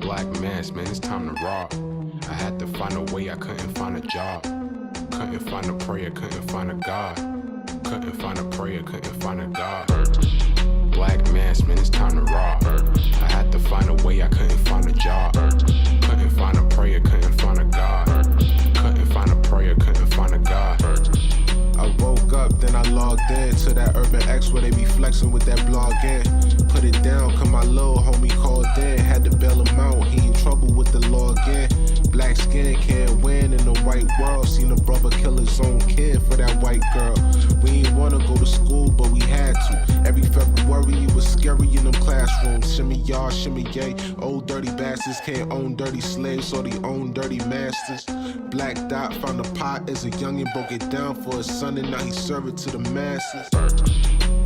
Black mass, man, it's time to rob. I had to find a way, I couldn't find a job. Couldn't find a prayer, couldn't find a God. Couldn't find a prayer, couldn't find a God. Black mass, man, it's time to rob. I had to find a way, I couldn't find a job. Couldn't find a prayer, couldn't find a God. Couldn't find a prayer, couldn't find a God. I woke up, then I logged in to that Urban X where they be flexing with that blog in. Put it down, cause my little homie called in. Had to bail him out, he in trouble with the law again. Black skin can't win in the white world. Seen a brother kill his own kid for that white girl. We ain't wanna go to school, but we had to. Every February it was scary in them classrooms. Shimmy y'all, shimmy yay. Old dirty bastards can't own dirty slaves, or they own dirty masters. Black Dot found a pot as a youngin', broke it down for his son, and now he serve it to the masses.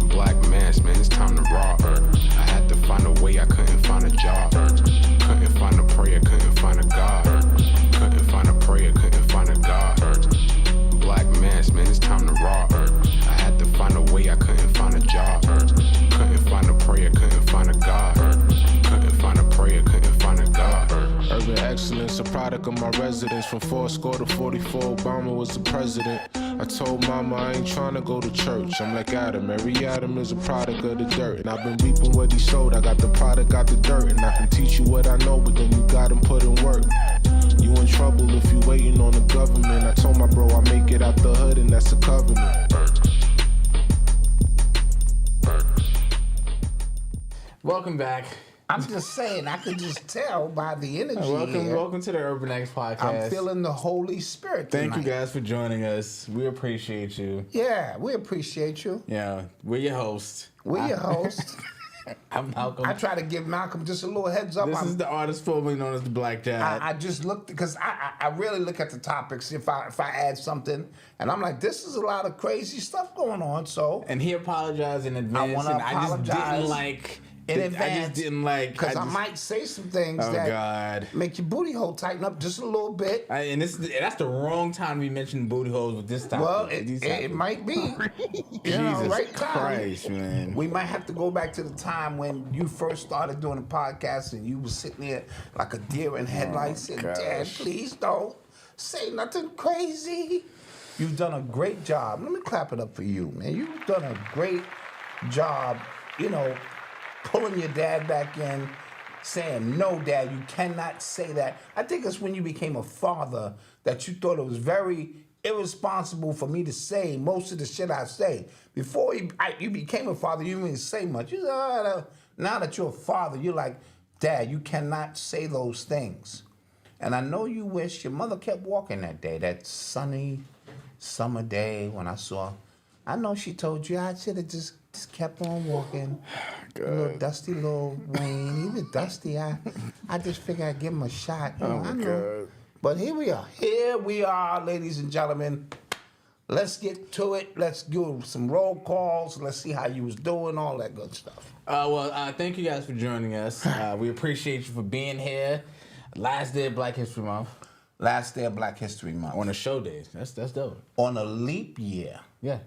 Black mass, man, it's time to rob. I had to find a way, I couldn't find a job. Couldn't find a prayer, couldn't find a God. Couldn't find a prayer, couldn't find a God. Black mass, man, it's time to rob. I had to find a way, I couldn't find a job. Couldn't find a prayer, couldn't find a God. Couldn't find a prayer, couldn't find a God. Urban excellence, a product of my residence. From 4 to 44, Obama was the president. I told mama I ain't trying to go to church. I'm like Adam, every Adam is a product of the dirt. And I've been reaping what he sowed. I got the product, got the dirt. And I can teach you what I know, but then you gotta put in work. You in trouble if you waiting on the government. I told my bro I make it out the hood, and that's a covenant. Welcome back. I'm just saying, I could just tell by the energy here. Welcome to the Urban X podcast. I'm feeling the Holy Spirit tonight. Thank you guys for joining us. We appreciate you. Yeah, we appreciate you. Yeah, we're your host. We're your host. I'm Malcolm. I try to give Malcolm just a little heads up. This is the artist formerly known as the Black Dot. I just looked, because I really look at the topics if I add something, and I'm like, this is a lot of crazy stuff going on, so. And he apologized in advance. I want to apologize. I just didn't like... Because I might say some things make your booty hole tighten up just a little bit. And that's the wrong time to be mentioning booty holes with this topic. Well, it might be. Jesus right Christ, man. We might have to go back to the time when you first started doing a podcast and you was sitting there like a deer in headlights and, Dad, please don't say nothing crazy. You've done a great job. Let me clap it up for you, man. You've done a great job, pulling your dad back in, saying, no, Dad, you cannot say that. I think it's when you became a father that you thought it was very irresponsible for me to say most of the shit I say. Before you became a father, you didn't say much. Now that you're a father, you're like, Dad, you cannot say those things. And I know you wish your mother kept walking that day, that sunny summer day when I know she told you I should have just kept on walking. A little dusty little rain, even dusty. I just figured I'd give him a shot. I know. But here we are. Here we are, ladies and gentlemen. Let's get to it. Let's do some roll calls. Let's see how you was doing, all that good stuff. Thank you guys for joining us. We appreciate you for being here. Last day of Black History Month. Last day of Black History Month. On a show day. That's dope. On a leap year. Yeah.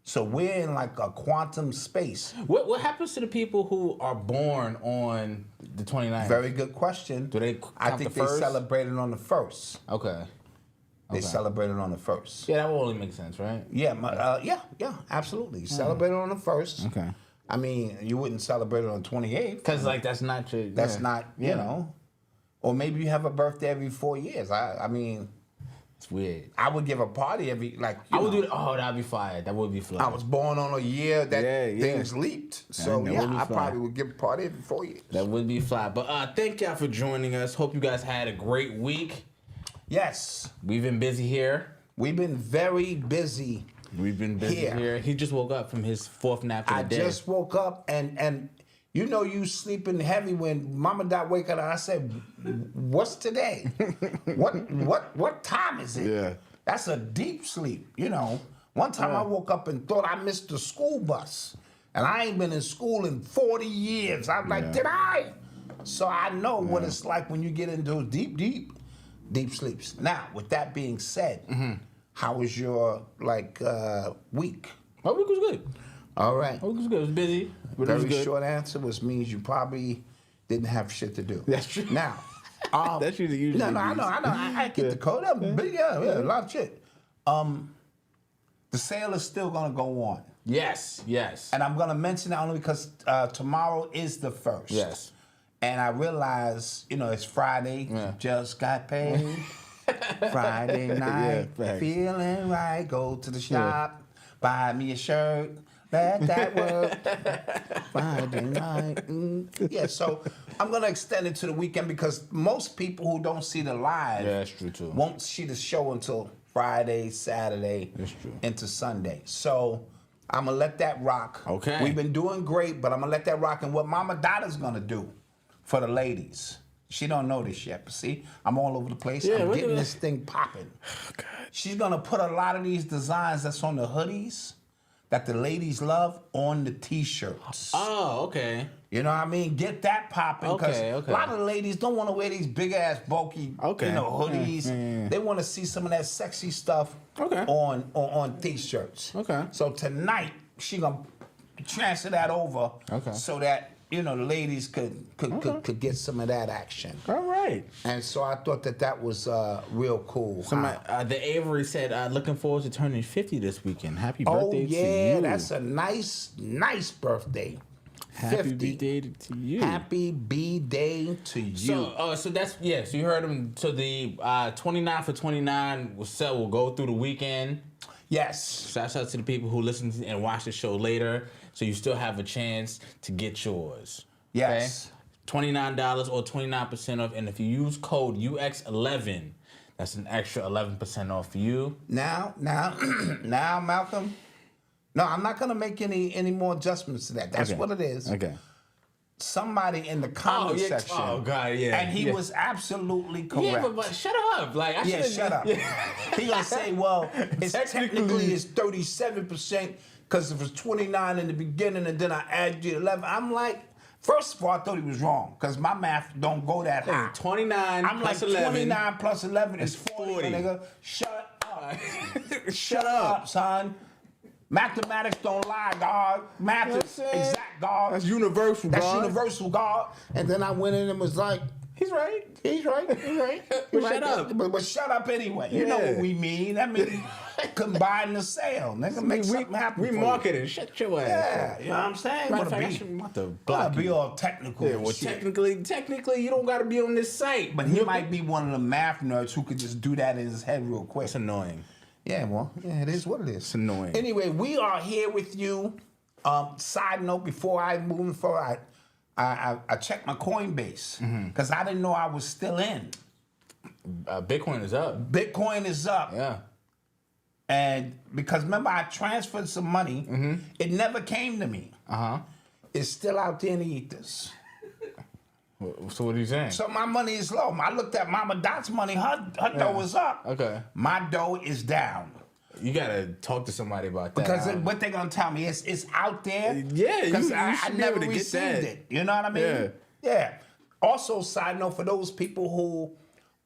So we're in like a quantum space. What happens to the people who are born on the 29th? Very good question. Do they count I think the first? They celebrated on the 1st. Okay. They celebrated on the 1st. Yeah, that will only make sense, right? Yeah, absolutely. Celebrated on the 1st. Okay. I mean, you wouldn't celebrate it on the 28th. Because, that's not your... That's not, you know. Or maybe you have a birthday every 4 years. I mean... It's weird. I would give a party every, I would do it. Oh, that'd be fire. That would be fly. I was born on a year that things leaped. So, I probably would give a party every 4 years. That would be fly. But thank y'all for joining us. Hope you guys had a great week. Yes. We've been busy here. We've been very busy. We've been busy here. He just woke up from his 4th nap of the day. I just woke up and you sleeping heavy when Mama Dot wake up and I said, what's today? What time is it? Yeah. That's a deep sleep, One time I woke up and thought I missed the school bus. And I ain't been in school in 40 years. I'm like, did I? So I know what it's like when you get into deep sleeps. Now, with that being said, how was your week? My week was good. All right. My week was good. It was busy. But Very it was good. short answer, which means you probably didn't have shit to do. That's true. Now, That's usually. No, I know. I get the code up. Yeah, a lot of shit. The sale is still gonna go on. Yes. And I'm gonna mention that only because tomorrow is the 1st. Yes. And I realize, it's Friday. Yeah. Just got paid. Friday night, facts. feeling right. Go to the shop, buy me a shirt. Let that work. Friday night. Yeah, so I'm gonna extend it to the weekend because most people who don't see the live that's true too. won't see the show until Friday, Saturday, That's true. into Sunday. So I'm gonna let that rock. Okay. We've been doing great, but I'm gonna let that rock. And what Mama Dotta's gonna do for the ladies. She don't know this yet, but see, I'm all over the place. Yeah, I'm look getting at this thing popping. Oh, God. She's gonna put a lot of these designs that's on the hoodies that the ladies love on the t-shirts. Oh, okay. You know what I mean? Get that popping because Okay. a lot of the ladies don't want to wear these big ass bulky, hoodies. Yeah. They want to see some of that sexy stuff on t-shirts. Okay. So tonight she gonna transfer that over so that the ladies could get some of that action. All right. And so I thought that was real cool. The Avery said, looking forward to turning 50 this weekend. Happy birthday to you. Oh, yeah, that's a nice birthday. Happy 50. B-Day to you. Happy B-Day to you. So that's, so you heard him. So the 29 for 29 will go through the weekend. Yes. Shouts out to the people who listen and watch the show later. So you still have a chance to get yours. Yes. Okay? $29 or 29% off. And if you use code UX11, that's an extra 11% off for you. Now, Malcolm. No, I'm not gonna make any more adjustments to that. That's what it is. Okay. Somebody in the comment section. Oh God, yeah. And he was absolutely correct. Yeah, but shut up. Shut up. He gonna say, well, it's technically it's 37% because it was 29 in the beginning and then I added you 11. I'm like, first of all, I thought he was wrong because my math don't go that high. 29 I'm plus like 11. 29 plus 11 is 40. Nigga. Shut up. Shut up, son. Mathematics don't lie, dog. Math is exact, dog. That's universal, That's dog. universal, dog. And then I went in and was like, He's right. But Shut up. But shut up anyway. You know what we mean. I mean, combine the sale. Nigga, make something happen We for marketing. Shut your ass. Yeah, you know what I'm saying? Matter of fact, I should want to Gotta block be you. all technical. Yeah, and well, shit. technically, you don't got to be on this site. But he might be one of the math nerds who could just do that in his head real quick. It's annoying. Yeah, well, it is what it is. It's annoying. Anyway, we are here with you. Side note, before I move forward, I checked my Coinbase because I didn't know I was still in. Bitcoin is up. Bitcoin is up. Yeah. And because remember, I transferred some money. It never came to me. It's still out there in the ethers. So what are you saying? So my money is low. I looked at Mama Dot's money. Her dough is up. Okay. My dough is down. You gotta talk to somebody about that. Because what they gonna tell me is it's out there. Yeah, because you I should be never able to get received that. it. You know what I mean? Yeah. Also, side note for those people who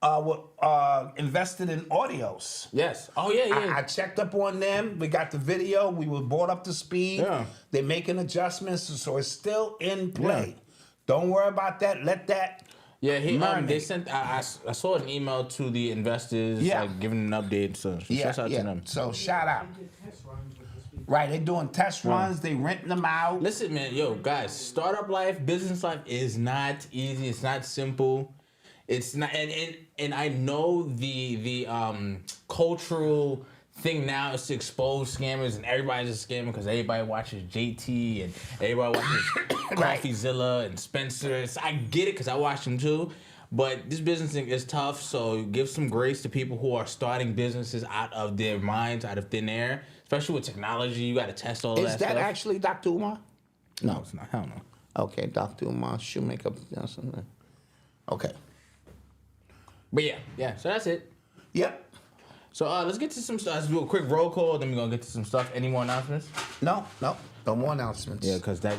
were invested in audios. Yes. Oh yeah. I checked up on them. We got the video. We were brought up to speed. Yeah. They're making adjustments, so it's still in play. Don't worry about that. Let that. Yeah, marinate. They sent. I saw an email to the investors, giving an update. So shout out to them. So shout out. Right, they're doing test runs. They renting them out. Listen, man, guys, startup life, business life is not easy. It's not simple. It's not, and I know the cultural thing now is to expose scammers, and everybody's a scammer because everybody watches JT and everybody watches CoffeeZilla and Spencer. So I get it because I watch them too. But this business thing is tough, so give some grace to people who are starting businesses out of their minds, out of thin air. Especially with technology, you got to test all that stuff. Is that actually Dr. Umar? No, it's not. Hell no. Okay, Dr. Umar, shoemaker. Something. Okay. But yeah. So that's it. Yep. So let's get to some stuff. Let's do a quick roll call, then we're gonna get to some stuff. Any more announcements? No more announcements. Yeah, because the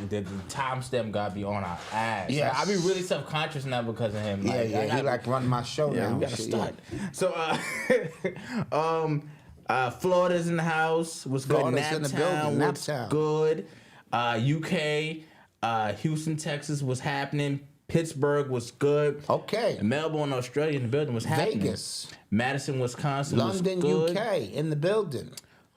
timestamp gotta be on our ass. Yes. I be really self-conscious now because of him. Yeah, he like run my show now. We gotta start. So, Florida's in the house. What's good? Florida's in the building. What's Naptown. good? UK, Houston, Texas. What's happening? Pittsburgh was good. Okay. Melbourne, Australia in the building was happening. Vegas. Madison, Wisconsin London, was good. UK in the building.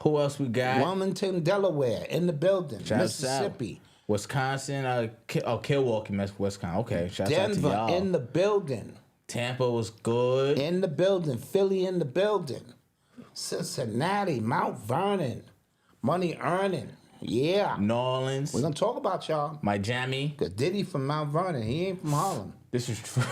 Who else we got? Wilmington, Delaware in the building. Shout out Mississippi. Wisconsin, Milwaukee, Wisconsin. Okay, shout out to Denver y'all. in the building. Tampa was good. In the building. Philly in the building. Cincinnati, Mount Vernon. Money earning. Yeah. New Orleans. We're going to talk about y'all. Miami. Because Diddy from Mount Vernon. He ain't from Harlem. This is true.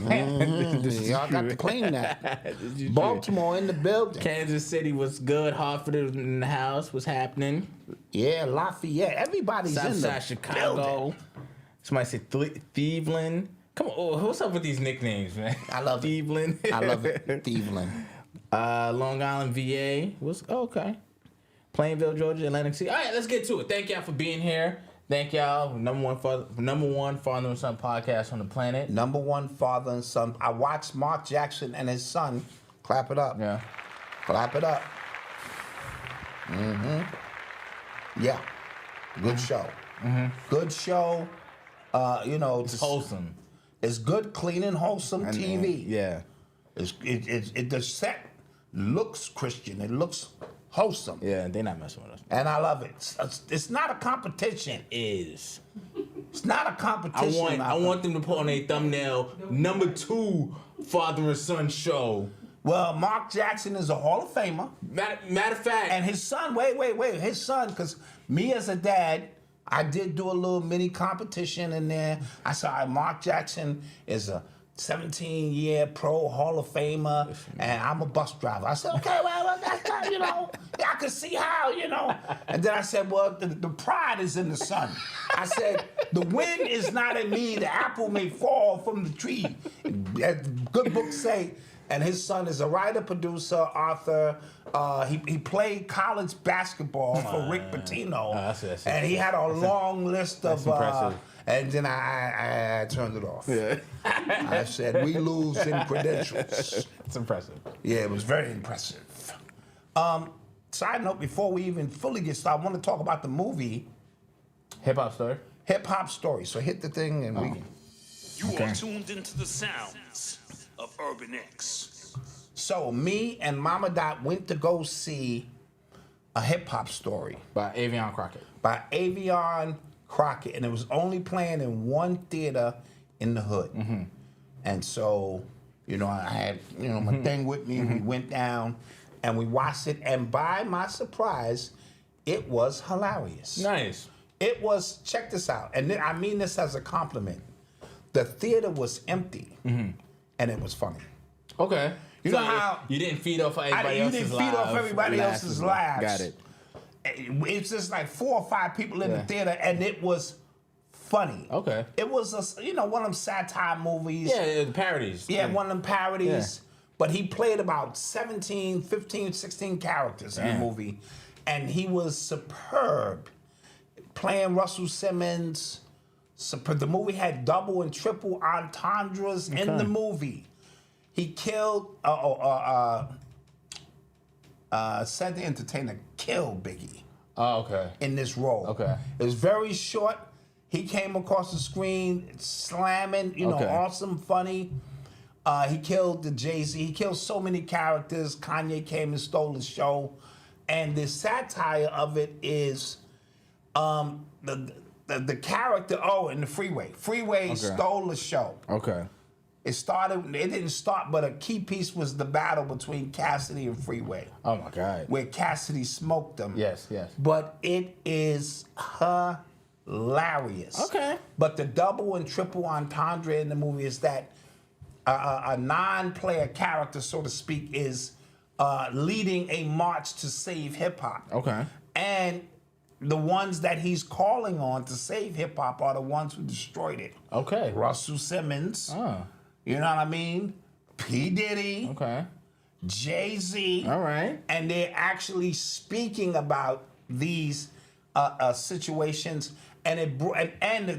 This is Y'all got true. to claim that. This is Baltimore in the building. Kansas City was good. Hartford in the house was happening. Yeah, Lafayette. Everybody's in the Southside Chicago. building. Somebody said Cleveland. Come on, what's up with these nicknames, man? I love it. Cleveland. I love it. Cleveland. Long Island, VA was okay. Plainville, Georgia, Atlantic City. All right, let's get to it. Thank y'all for being here. Thank y'all. Number one father and son podcast on the planet. Number one father and son. I watched Mark Jackson and his son. Clap it up. Yeah. Clap it up. Yeah. Good show. Good show. It's wholesome. It's good, clean, and wholesome TV. Yeah. The set looks Christian. It looks wholesome. Yeah, they're not messing with us. And I love it. It's not a competition. Is. It's not a competition. I want them to put on a thumbnail number 2 father and son show. Well, Mark Jackson is a Hall of Famer. Matter of fact. And his son, wait. His son, because me as a dad, I did do a little mini competition in there. I saw Mark Jackson is a 17-year pro Hall of Famer, and I'm a bus driver. I said, okay, well that's not, I can see how, And then I said, well, the pride is in the son. I said, the wind is not in me. The apple may fall from the tree. As good books say. And his son is a writer, producer, author. He played college basketball for Rick Pitino. That's and he had a long list of... impressive. And then I turned it off. Yeah. I said, we lose in credentials. It's impressive. Yeah, it was very impressive. Side note, before we even fully get started, I want to talk about the movie Hip Hop Story. Hip Hop Story. So hit the thing and we... You are tuned into the sounds of Urban X. So me and Mama Dot went to go see a Hip Hop Story By Avion Crockett. by Avion Crockett, and it was only playing in one theater in the hood. And so, I had, my thing with me. We went down and we watched it, and by my surprise, it was hilarious. Nice. It was, check this out, and I mean this as a compliment. The theater was empty, and it was funny. Okay. You know how you didn't feed off everybody else's you didn't feed off everybody else's laughs. Got it. It's just like 4 or 5 people in the theater, and it was funny. Okay. It was one of them satire movies. Yeah, the parodies. Yeah, one of them parodies. Yeah. But he played about 17, 15, 16 characters in the movie, and he was superb. Playing Russell Simmons. The movie had double and triple entendres in the movie. He killed, Said the Entertainer killed Biggie. Oh, okay. In this role. Okay. It was very short. He came across the screen slamming, awesome, funny. He killed the Jay-Z. He killed so many characters. Kanye came and stole the show. And the satire of it is the character, in the Freeway. Freeway stole the show. Okay. It didn't start, but a key piece was the battle between Cassidy and Freeway. Oh my God. Where Cassidy smoked them. Yes. But it is hilarious. Okay. But the double and triple entendre in the movie is that a non-player character, so to speak, is leading a march to save hip-hop. Okay. And the ones that he's calling on to save hip-hop are the ones who destroyed it. Okay. Russell Simmons. Oh. You know what I mean? P. Diddy. Okay. Jay-Z. All right. And they're actually speaking about these situations. And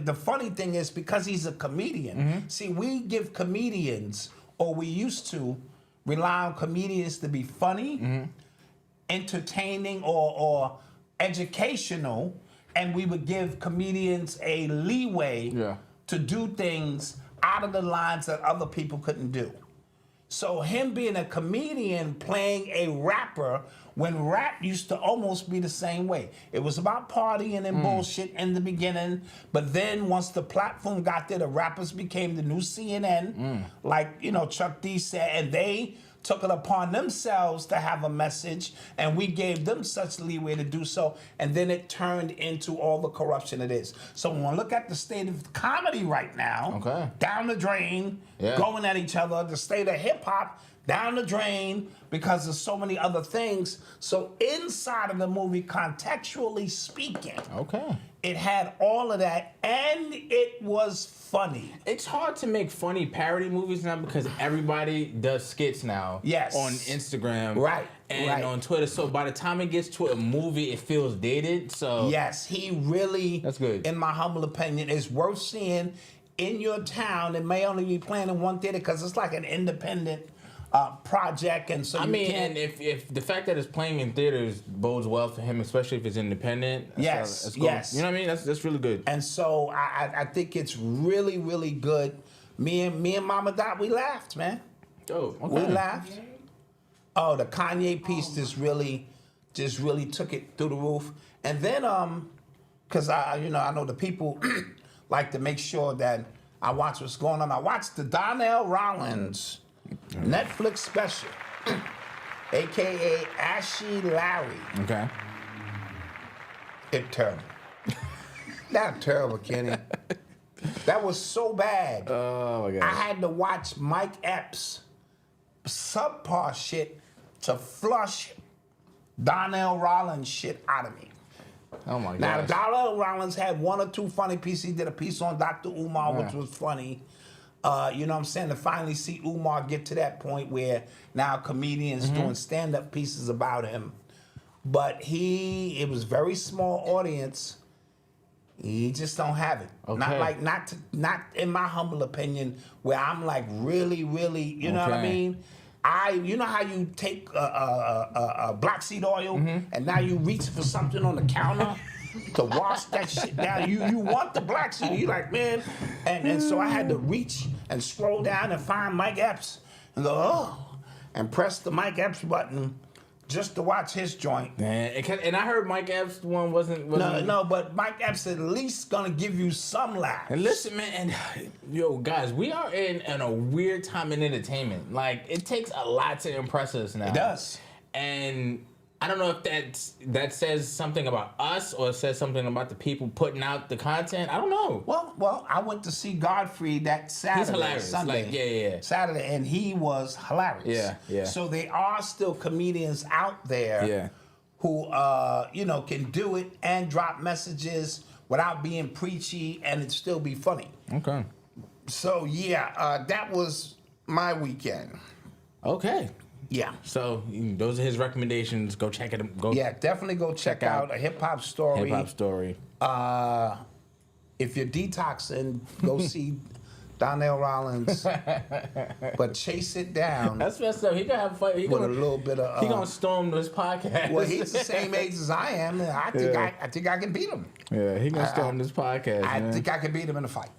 the funny thing is, because he's a comedian, see, we give comedians, or we used to rely on comedians to be funny, entertaining, or educational, and we would give comedians a leeway to do things out of the lines that other people couldn't do. So him being a comedian playing a rapper when rap used to almost be the same way. It was about partying and bullshit in the beginning, but then once the platform got there, the rappers became the new CNN, like, you know, Chuck D said, and they took it upon themselves to have a message, and we gave them such leeway to do so, and then it turned into all the corruption it is. So when we look at the state of comedy right now, down the drain, going at each other, the state of hip-hop, down the drain, because there's so many other things. So inside of the movie, contextually speaking, it had all of that, and it was funny. It's hard to make funny parody movies now because everybody does skits now. Yes. On Instagram. Right. And on Twitter. So by the time it gets to a movie, it feels dated. So yes, he really, that's good. In my humble opinion, is worth seeing in your town. It may only be playing in one theater because it's like an independent project, and so and if the fact that it's playing in theaters bodes well for him, especially if it's independent. Yes, cool. yes. You know what I mean? That's really good. And so I think it's really, really good. Me and Mama Dot, we laughed, man. Oh, okay. We laughed. Oh, the Kanye piece just really took it through the roof. And then because I know the people like to make sure that I watch what's going on. I watched the Donnell Rollins Netflix special, a.k.a. Ashy Larry. Okay. It's terrible. Not terrible, Kenny. That was so bad. Oh, my God. I had to watch Mike Epps' subpar shit to flush Donnell Rollins shit out of me. Oh, my God. Now, Donnell Rollins had one or two funny pieces. He did a piece on Dr. Umar, which was funny. You know what I'm saying? To finally see Umar get to that point where now comedians doing stand-up pieces about him. But it was very small audience. He just don't have it. Okay. Not in my humble opinion, where I'm like really, really, you know what I mean? You know how you take a black seed oil and now you reach for something on the counter to wash that shit down. You want the black seed. You like, man. And so I had to reach and scroll down and find Mike Epps and go, oh, and press the Mike Epps button just to watch his joint. Man, and I heard Mike Epps one wasn't No, but Mike Epps at least gonna give you some laughs. And listen, man, and yo, guys, we are in a weird time in entertainment. Like, it takes a lot to impress us now. It does. And I don't know if that says something about us or it says something about the people putting out the content. I don't know. Well, I went to see Godfrey that Saturday. He's hilarious. Sunday. Like, yeah. Saturday, and he was hilarious. Yeah. So there are still comedians out there who, can do it and drop messages without being preachy and it still be funny. Okay. So, that was my weekend. Okay. Yeah. So those are his recommendations. Go check it. Definitely go check out A Hip Hop Story. Hip Hop Story. If you're detoxing, go see Donnell Rollins, but chase it down. That's messed up. He gonna have fun. With a little bit of. He gonna storm this podcast. Well, he's the same age as I am. And I think I can beat him. Yeah, he gonna storm this podcast. I think I can beat him in a fight.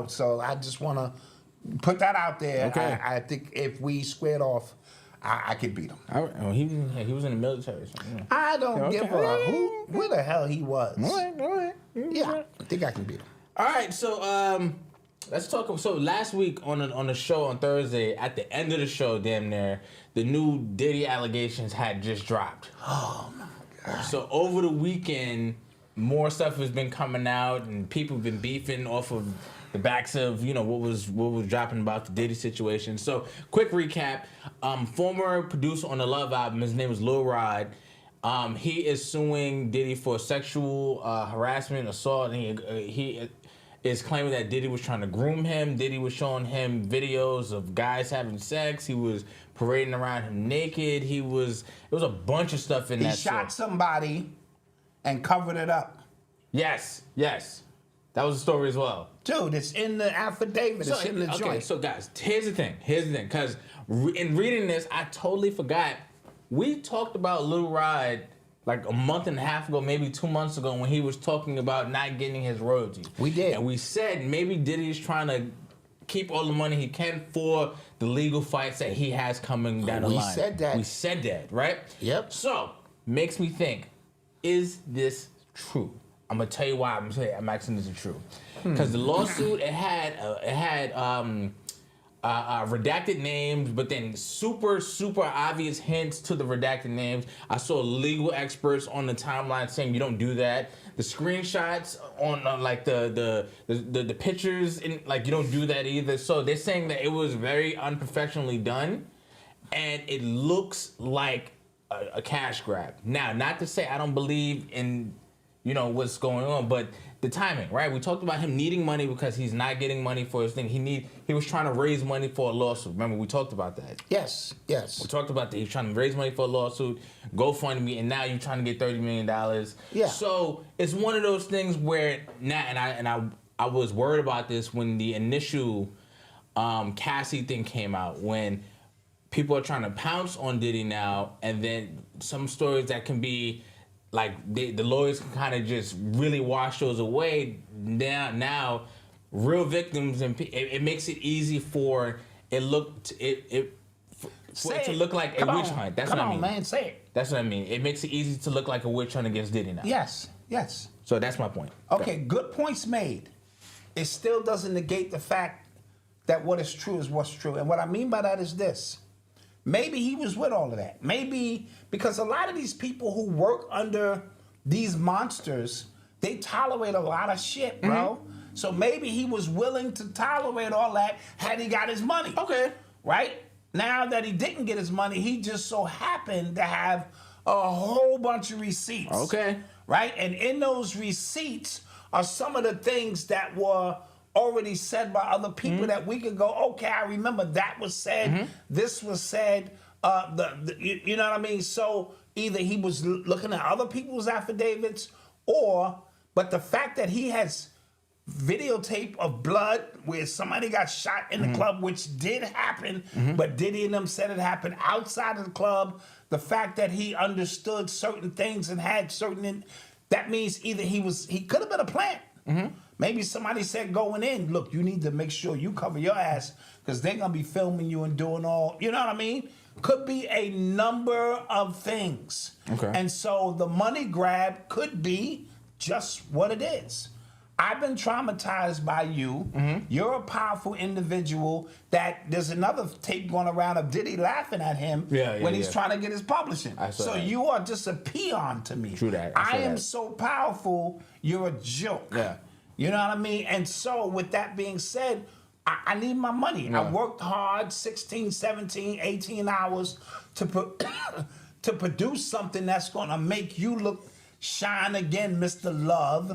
So I just want to put that out there. Okay. I think if we squared off, I could beat him. He was in the military. So, yeah. I don't give a who the hell he was. All right. Yeah, I think I can beat him. All right, so let's talk. So last week on the show on Thursday, at the end of the show, damn near, the new Diddy allegations had just dropped. Oh my God! So over the weekend, more stuff has been coming out, and people have been beefing off of the backs of what was dropping about the Diddy situation. So quick recap: former producer on the Love album, his name is Lil Rod. He is suing Diddy for sexual harassment, assault, and he is claiming that Diddy was trying to groom him. Diddy was showing him videos of guys having sex. He was parading around him naked. It was a bunch of stuff in that. He shot somebody and covered it up. Yes. That was the story as well. Dude, it's in the affidavit. It's in the joint. Okay, so guys, here's the thing. Because in reading this, I totally forgot. We talked about Lil Rod like a month and a half ago, maybe 2 months ago, when he was talking about not getting his royalties. We did. And we said maybe Diddy's trying to keep all the money he can for the legal fights that he has coming down the line. We said that, right? Yep. So makes me think: is this true? I'm gonna tell you why. I'm asking this is true because the lawsuit it had redacted names, but then super obvious hints to the redacted names. I saw legal experts on the timeline saying you don't do that. The screenshots on like the pictures in like you don't do that either. So they're saying that it was very unprofessionally done, and it looks like a cash grab. Now, not to say I don't believe in what's going on, but the timing, right? We talked about him needing money because he's not getting money for his thing. He was trying to raise money for a lawsuit. Remember, we talked about that. Yes. We talked about that. He's trying to raise money for a lawsuit, GoFundMe, and now you're trying to get $30 million. Yeah. So it's one of those things where now, I was worried about this when the initial Cassie thing came out, when people are trying to pounce on Diddy now, and then some stories that can be like the lawyers can kind of just really wash those away. Now, real victims, and it makes it easy for it to look like a witch hunt. That's what I mean. Come on, man, say it. That's what I mean. It makes it easy to look like a witch hunt against Diddy now. Yes. So that's my point. Okay, good points made. It still doesn't negate the fact that what is true is what's true. And what I mean by that is this. Maybe he was with all of that. Maybe because a lot of these people who work under these monsters, they tolerate a lot of shit, bro. So maybe he was willing to tolerate all that had he got his money. Okay. Right? Now that he didn't get his money, he just so happened to have a whole bunch of receipts. Okay. Right? And in those receipts are some of the things that were already said by other people that we could go, okay, I remember that was said, this was said, you know what I mean? So either he was looking at other people's affidavits but the fact that he has videotape of blood where somebody got shot in the club, which did happen, but Diddy and them said it happened outside of the club, the fact that he understood certain things and had certain, that means either he could have been a plant. Maybe somebody said going in, look, you need to make sure you cover your ass because they're going to be filming you and doing all, you know what I mean? Could be a number of things. Okay. And so the money grab could be just what it is. I've been traumatized by you. You're a powerful individual that there's another tape going around of Diddy laughing at him when he's trying to get his publishing. So you are just a peon to me. True that. I am so powerful, you're a joke. Yeah. You know what I mean? And so with that being said, I need my money. Yeah. I worked hard 16, 17, 18 hours to produce something that's going to make you look shine again, Mr. Love.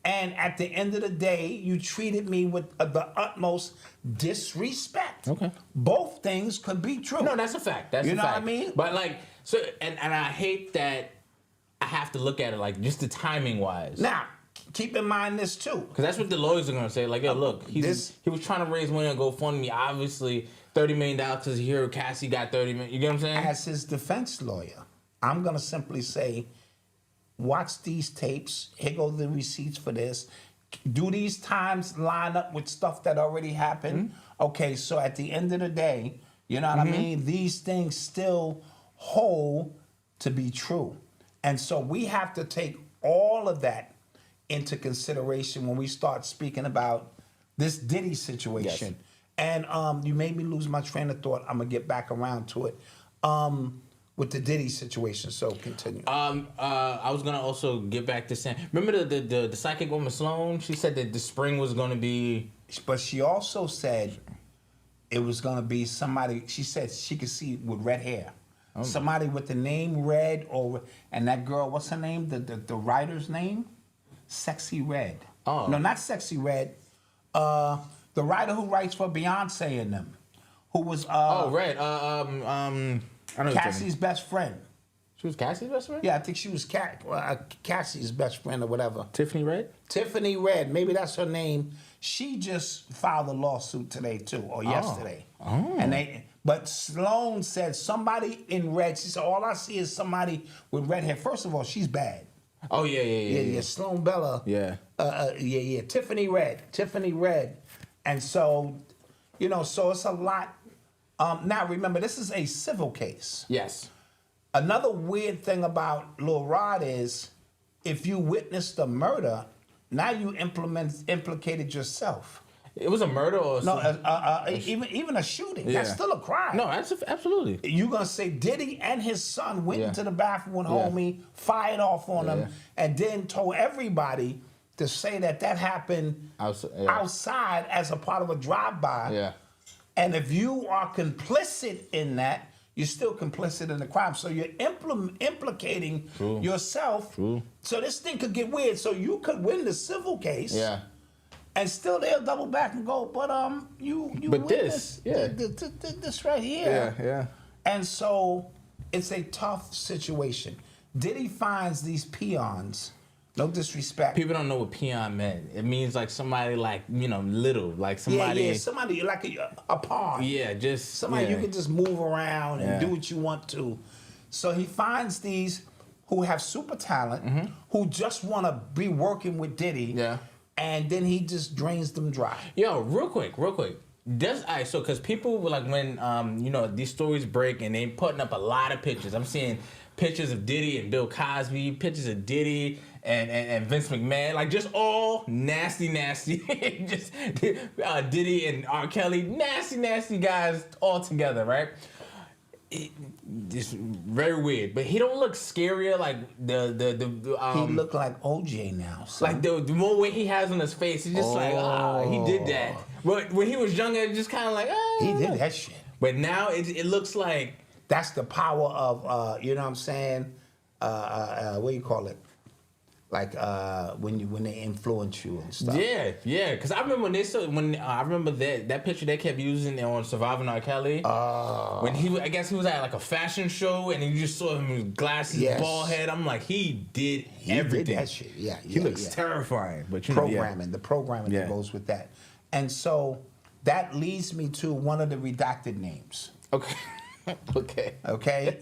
And at the end of the day, you treated me with the utmost disrespect. Okay. Both things could be true. No, that's a fact. That's you a know fact. what I mean? But like, so, and I hate that I have to look at it like just the timing wise. Now, keep in mind this too. Because that's what the lawyers are going to say. Like, yo, look, he was trying to raise money on GoFundMe. Obviously, $30 million because he heard Cassie got $30 million. You get what I'm saying? As his defense lawyer, I'm going to simply say, watch these tapes. Here go the receipts for this. Do these times line up with stuff that already happened? Okay, so at the end of the day, you know what I mean? These things still hold to be true. And so we have to take all of that into consideration when we start speaking about this Diddy situation. Yes. And you made me lose my train of thought. I'm going to get back around to it. With the Diddy situation, so continue. I was gonna also get back to saying, remember the psychic woman Sloan? She said that the spring was gonna be, but she also said it was gonna be somebody. She said she could see with red hair, somebody with the name Red, and that girl, what's her name? The writer's name, Sexy Red. Oh, no, not Sexy Red. The writer who writes for Beyonce and them, who was Red. I know Cassie's best friend. She was Cassie's best friend? Yeah, I think she was Cassie's best friend or whatever. Tiffany Red? Tiffany Red, maybe that's her name. She just filed a lawsuit today too, or yesterday. But Sloan said somebody in red. She said, all I see is somebody with red hair. First of all, she's bad. Oh, yeah. Sloan Bella. Yeah. Tiffany Red. And so You know, so it's a lot. Now remember, this is a civil case. Yes. Another weird thing about Lil Rod is, if you witnessed a murder, now you implicated yourself. It was a murder or No, even a shooting. Yeah. That's still a crime. No, that's absolutely. You're gonna say Diddy and his son went Yeah. into the bathroom with Yeah. homie, fired off on Yeah. him, and then told everybody to say that happened outside as a part of a drive-by. Yeah. And if you are complicit in that, you're still complicit in the crime. So you're implicating True. yourself. True. So this thing could get weird. So you could win the civil case. Yeah. And still they'll double back and go, but you But witnessed this right here. Yeah. And so it's a tough situation. Diddy finds these peons, no disrespect. People don't know what peon meant. It means like somebody like, little. Like somebody. Somebody like a pawn. Yeah, just. Somebody yeah. you can just move around and Yeah. do what you want to. So he finds these who have super talent, who just want to be working with Diddy. Yeah. And then he just drains them dry. Yo, real quick. So because people were like when these stories break and they putting up a lot of pictures. I'm seeing pictures of Diddy and Bill Cosby, pictures of Diddy and Vince McMahon, like just all nasty. Just Diddy and R. Kelly, nasty guys all together, right? Just very weird, but he don't look scarier like He looked like OJ now. Son. like the more weight he has on his face. He's just he did that. But when he was younger, it's just kind of like He did that shit. But now it looks like That's the power of you know what I'm saying? What do you call it? Like when they influence you and stuff. yeah. Because I remember I remember that picture they kept using on Surviving R. Kelly. When I guess he was at like a fashion show and you just saw him with glasses, Yes. bald head. I'm like, he did He everything. did that shit. Yeah, He looks terrifying. But you know, the programming Yeah. that goes with that. And so that leads me to one of the redacted names. Okay. Okay. Okay?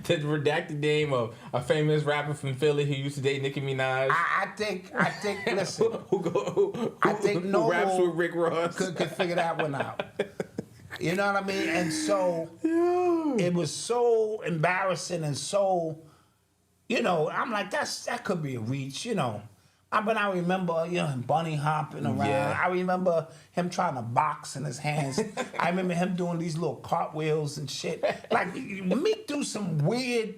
The redacted name of a famous rapper from Philly who used to date Nicki Minaj. I think listen, I think who raps with Rick Ross. could figure that one out. You know what I mean? And so it was so embarrassing and so, I'm like, that could be a reach, But I remember, him bunny hopping around. Yeah. I remember him trying to box in his hands. I remember him doing these little cartwheels and shit. Like, Meek do some weird,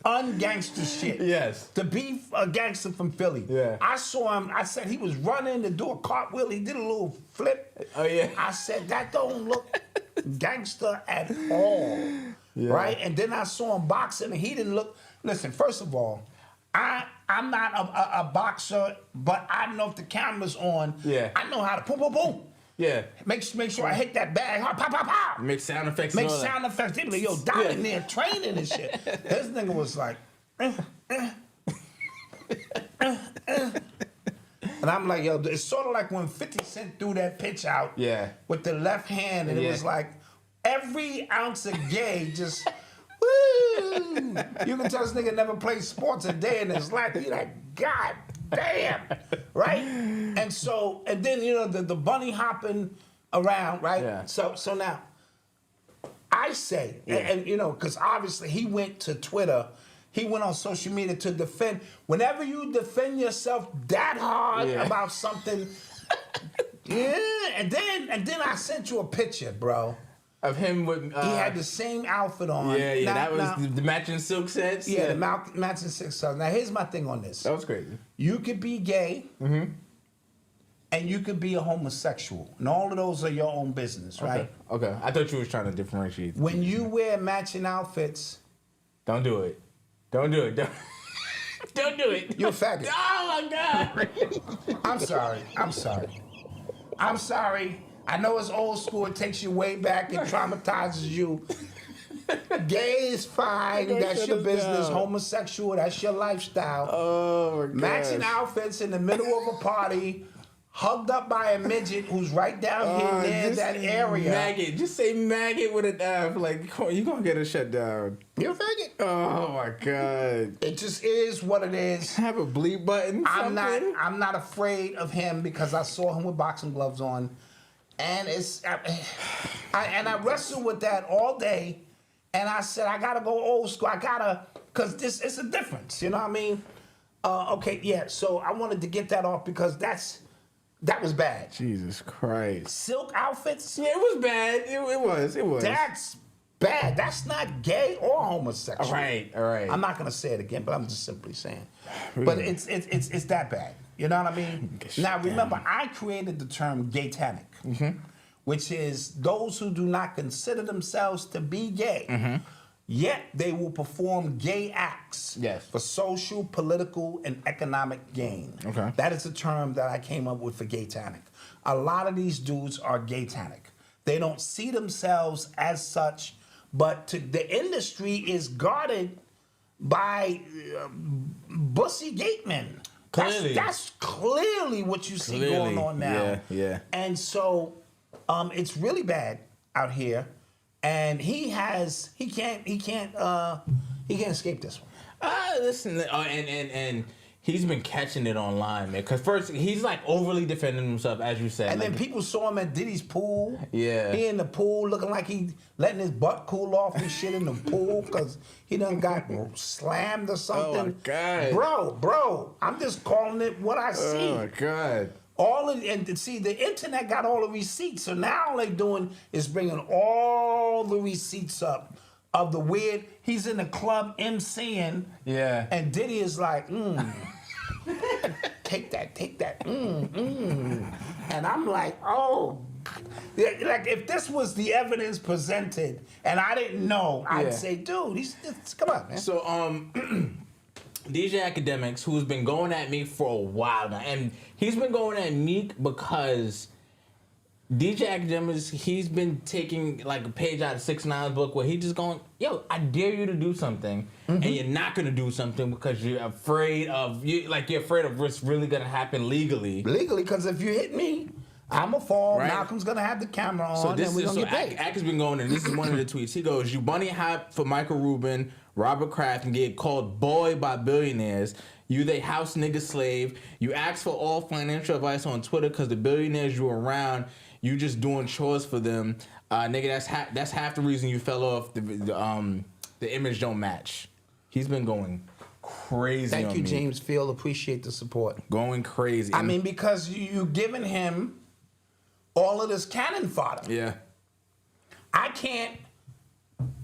ungangster shit. Yes. To be a gangster from Philly. Yeah. I saw him, I said he was running to do a cartwheel. He did a little flip. Oh, yeah. I said, that don't look gangster at all. Yeah. Right? And then I saw him boxing and he didn't look. Listen, first of all, I'm not a boxer, but I know if the camera's on, Yeah. I know how to boom, boom, boom. Yeah. Make sure I hit that bag hard, pow, pow, pow. Make sound effects. Make and all that. sound effects. They be like, yo, down in there training and shit. This nigga was like, And I'm like, yo, it's sort of like when 50 Cent threw that pitch out with the left hand, and it was like every ounce of gay just, woo! You can tell this nigga never played sports a day in his life. You're like, God damn, right? And so, and then, the bunny hopping around, right? Yeah. So now, I say, and because obviously he went to Twitter, he went on social media to defend. Whenever you defend yourself that hard about something, and then I sent you a picture, bro. Of him with... He had the same outfit on. Yeah, that was the matching silk sets. Yeah, the matching silk sets. Now, here's my thing on this. That was crazy. You could be gay, and you could be a homosexual. And all of those are your own business, right? Okay. I thought you was trying to differentiate. When you wear matching outfits... Don't do it. Don't do it. Don't do it. You're a faggot. Oh, my God. I'm sorry. I know it's old school. It takes you way back and traumatizes you. Gay is fine. That's your business. Down. Homosexual, that's your lifestyle. Oh, my God. Matching outfits in the middle of a party, hugged up by a midget who's right down here near that area. Maggot. Just say maggot with an F. Like, you're going to get it shut down. You're a faggot. Oh, my God. It just is what it is. Have a bleep button. I'm not afraid of him because I saw him with boxing gloves on. And I wrestled with that all day, and I said I gotta go old school. Cause this it's a difference. You know what I mean? Okay, yeah. So I wanted to get that off because that was bad. Jesus Christ. Silk outfits. Yeah, it was bad. It was. That's bad. That's not gay or homosexual. All right. I'm not gonna say it again, but I'm just simply saying. But it's that bad. You know what I mean? Now remember, I created the term gaytanic, which is those who do not consider themselves to be gay, yet they will perform gay acts for social, political, and economic gain. Okay. That is the term that I came up with for gaytanic. A lot of these dudes are gaytanic. They don't see themselves as such, but the industry is guarded by bussy gate men. Clearly. That's clearly what you see going on now. Yeah. And so it's really bad out here, and he can't escape this one. Listen, and he's been catching it online, man. Because first, he's like overly defending himself, as you said. And like, then people saw him at Diddy's pool. Yeah. He in the pool looking like he letting his butt cool off and shit in the pool because he done got slammed or something. Oh, my God. Bro, I'm just calling it what I see. Oh, my God. And see, the internet got all the receipts, so now all they doing is bringing all the receipts up of the weird. He's in the club emceeing, and Diddy is like, take that, and I'm like, oh, like if this was the evidence presented and I didn't know, I'd say, dude, come on, man. So, DJ Akademiks, who's been going at Meek for a while now, and he's been going at Meek because DJ Akademiks, he's been taking like a page out of 6ix9ine's book where he's just going, yo, I dare you to do something, and you're not gonna do something because you're afraid of what's really gonna happen legally. Legally, because if you hit me, I'm a fall. Right. Malcolm's gonna have the camera on, and we're gonna get paid. Ak has been going, and this is one of the tweets. He goes, "You bunny hop for Michael Rubin, Robert Kraft, and get called boy by billionaires. You they house nigga slave. You ask for all financial advice on Twitter because the billionaires you around, you just doing chores for them. Nigga, that's half the reason you fell off. The image don't match." He's been going crazy. Thank you, me. James Field. Appreciate the support. Going crazy. I mean, because you giving him all of this cannon fodder. Yeah. I can't,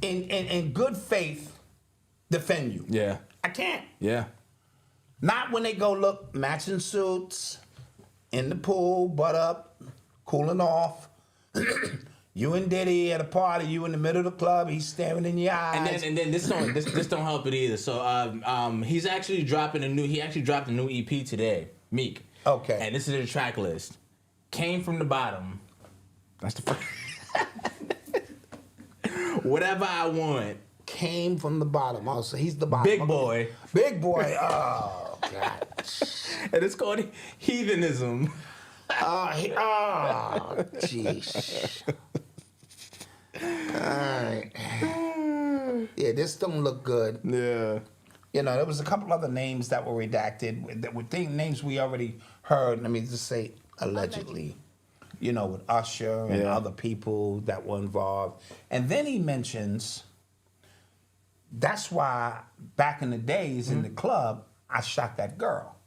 in good faith, defend you. Yeah. I can't. Yeah. Not when they go look matching suits in the pool, butt up, cooling off. You and Diddy at a party, you in the middle of the club, he's staring in your eyes. And then this don't help it either. So he's actually dropped a new EP today, Meek. Okay. And this is the track list. Came from the bottom. That's the first. Whatever I want. Came from the bottom. Oh, so he's the bottom. Big boy. Big boy. Oh, God. And it's called Heathenism. Jeez. Alright. Yeah, this don't look good. Yeah. You know, there was a couple other names that were redacted that were names we already heard. Let me just say allegedly. You know, with Usher and other people that were involved. And then he mentions, that's why back in the days in the club, I shot that girl.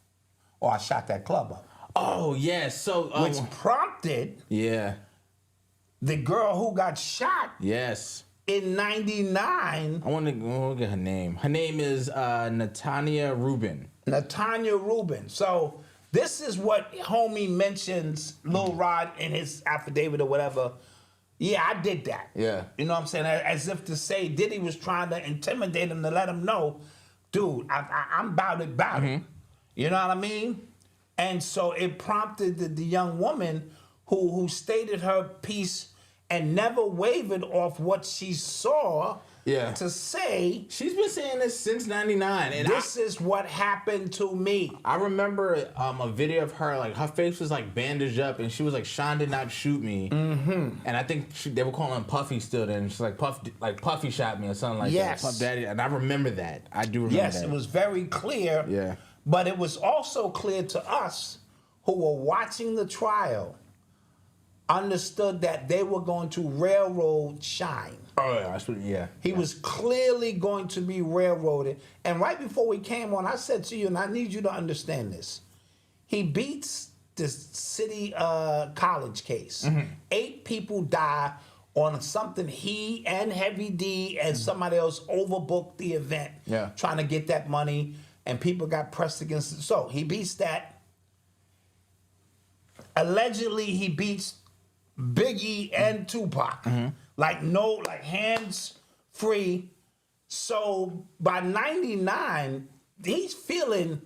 Or I shot that club up. Oh, yes. So, which prompted the girl who got shot in 99. I want to get her name. Her name is Natanya Rubin. Natanya Rubin. So this is what homie mentions Lil Rod in his affidavit or whatever. Yeah, I did that. Yeah. You know what I'm saying? As if to say Diddy was trying to intimidate him to let him know, dude, I'm about it. You know what I mean? And so it prompted the young woman who stated her piece and never wavered off what she saw to say. She's been saying this since 99. And this is what happened to me. I remember a video of her, like her face was like bandaged up and she was like, Sean did not shoot me. And I think they were calling him Puffy still then. She's like, Puffy shot me or something like that. Puff Daddy. And I remember that. I do remember that. Yes, it was very clear. Yeah. But it was also clear to us who were watching the trial understood that they were going to railroad Shine. Oh yeah, that's what, yeah. He was clearly going to be railroaded. And right before we came on, I said to you, and I need you to understand this. He beats the city college case. 8 people die on something he and Heavy D and somebody else overbooked the event, trying to get that money, and people got pressed against it. So he beats that. Allegedly, he beats Biggie and Tupac. Like hands free. So by 99, he's feeling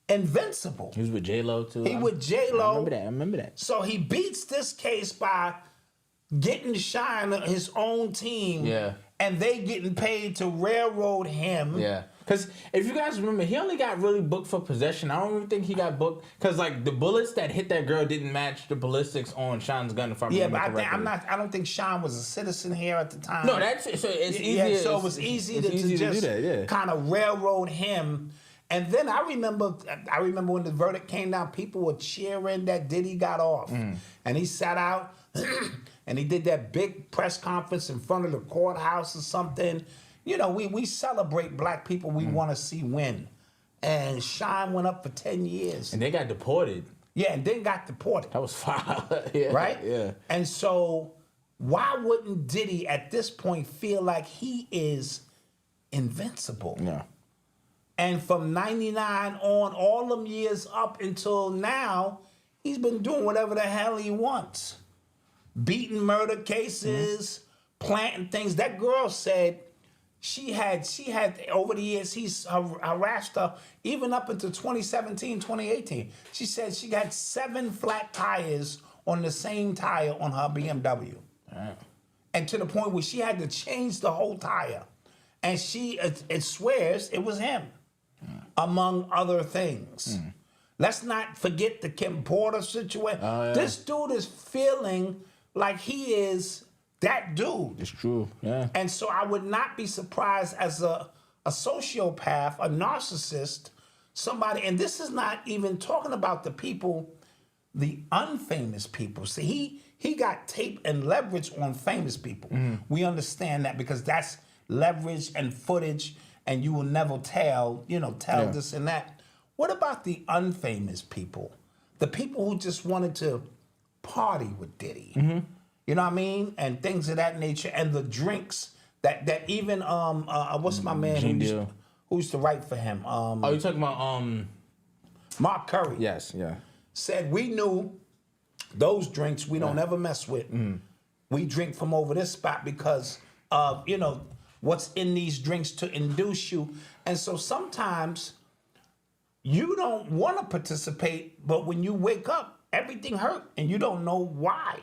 invincible. He was with J-Lo too. He with J-Lo. I remember that. So he beats this case by getting Shine his own team. Yeah. And they getting paid to railroad him. Yeah. Because if you guys remember, he only got really booked for possession. I don't even think he got booked because like the bullets that hit that girl didn't match the ballistics on Shine's gun. If I remember correctly. I don't think Shine was a citizen here at the time. No, that's so it's easy. Yeah, so it was easy to do just that, kind of railroad him. And then I remember when the verdict came down, people were cheering that Diddy got off, and he sat out. And he did that big press conference in front of the courthouse or something. You know, we celebrate black people we want to see win. And Shine went up for 10 years. And they got deported. Yeah, and then got deported. That was fire. Yeah, right? Yeah. And so why wouldn't Diddy at this point feel like he is invincible? No. And from 99 on, all them years up until now, he's been doing whatever the hell he wants. Beating murder cases, planting things. That girl said she had over the years, he's harassed her even up until 2017, 2018. She said she got 7 flat tires on the same tire on her BMW. And to the point where she had to change the whole tire. And she it swears it was him, among other things. Let's not forget the Kim Porter situation. This dude is feeling like he is that dude. It's true, yeah. And so I would not be surprised as a sociopath, a narcissist, somebody, and this is not even talking about the people, the unfamous people. See, he got tape and leverage on famous people. We understand that because that's leverage and footage, and you will never tell this and that. What about the unfamous people? The people who just wanted to party with Diddy. You know what I mean? And things of that nature. And the drinks that even what's my man who used to write for him? You talking about Mark Curry. Yes, yeah. Said we knew those drinks we don't ever mess with. We drink from over this spot because of, what's in these drinks to induce you. And so sometimes you don't want to participate, but when you wake up, everything hurt and you don't know why.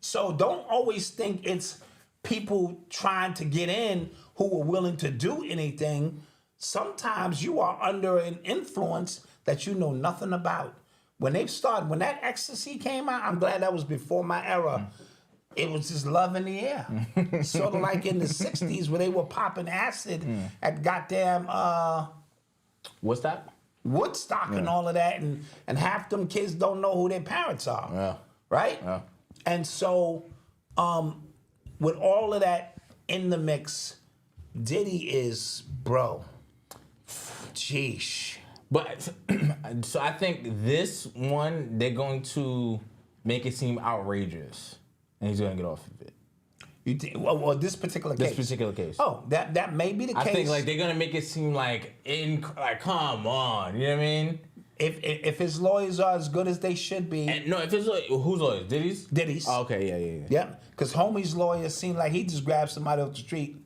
So don't always think it's people trying to get in who are willing to do anything. Sometimes you are under an influence that you know nothing about. When that ecstasy came out, I'm glad that was before my era. It was just love in the air. Sort of like in the 60s where they were popping acid at goddamn Woodstock and all of that, and half them kids don't know who their parents are. Yeah. Right? Yeah. And so, with all of that in the mix, Diddy is bro. Sheesh. But so I think this one they're going to make it seem outrageous, and he's going to get off of it. You think? Well, this particular case. This particular case. Oh, that may be the case. I think like they're gonna make it seem like come on, you know what I mean? If his lawyers are as good as they should be. And no, if his whose lawyers? Diddy's? Diddy's. Oh, okay, yeah. Yep. Because homie's lawyer seemed like he just grabbed somebody off the street.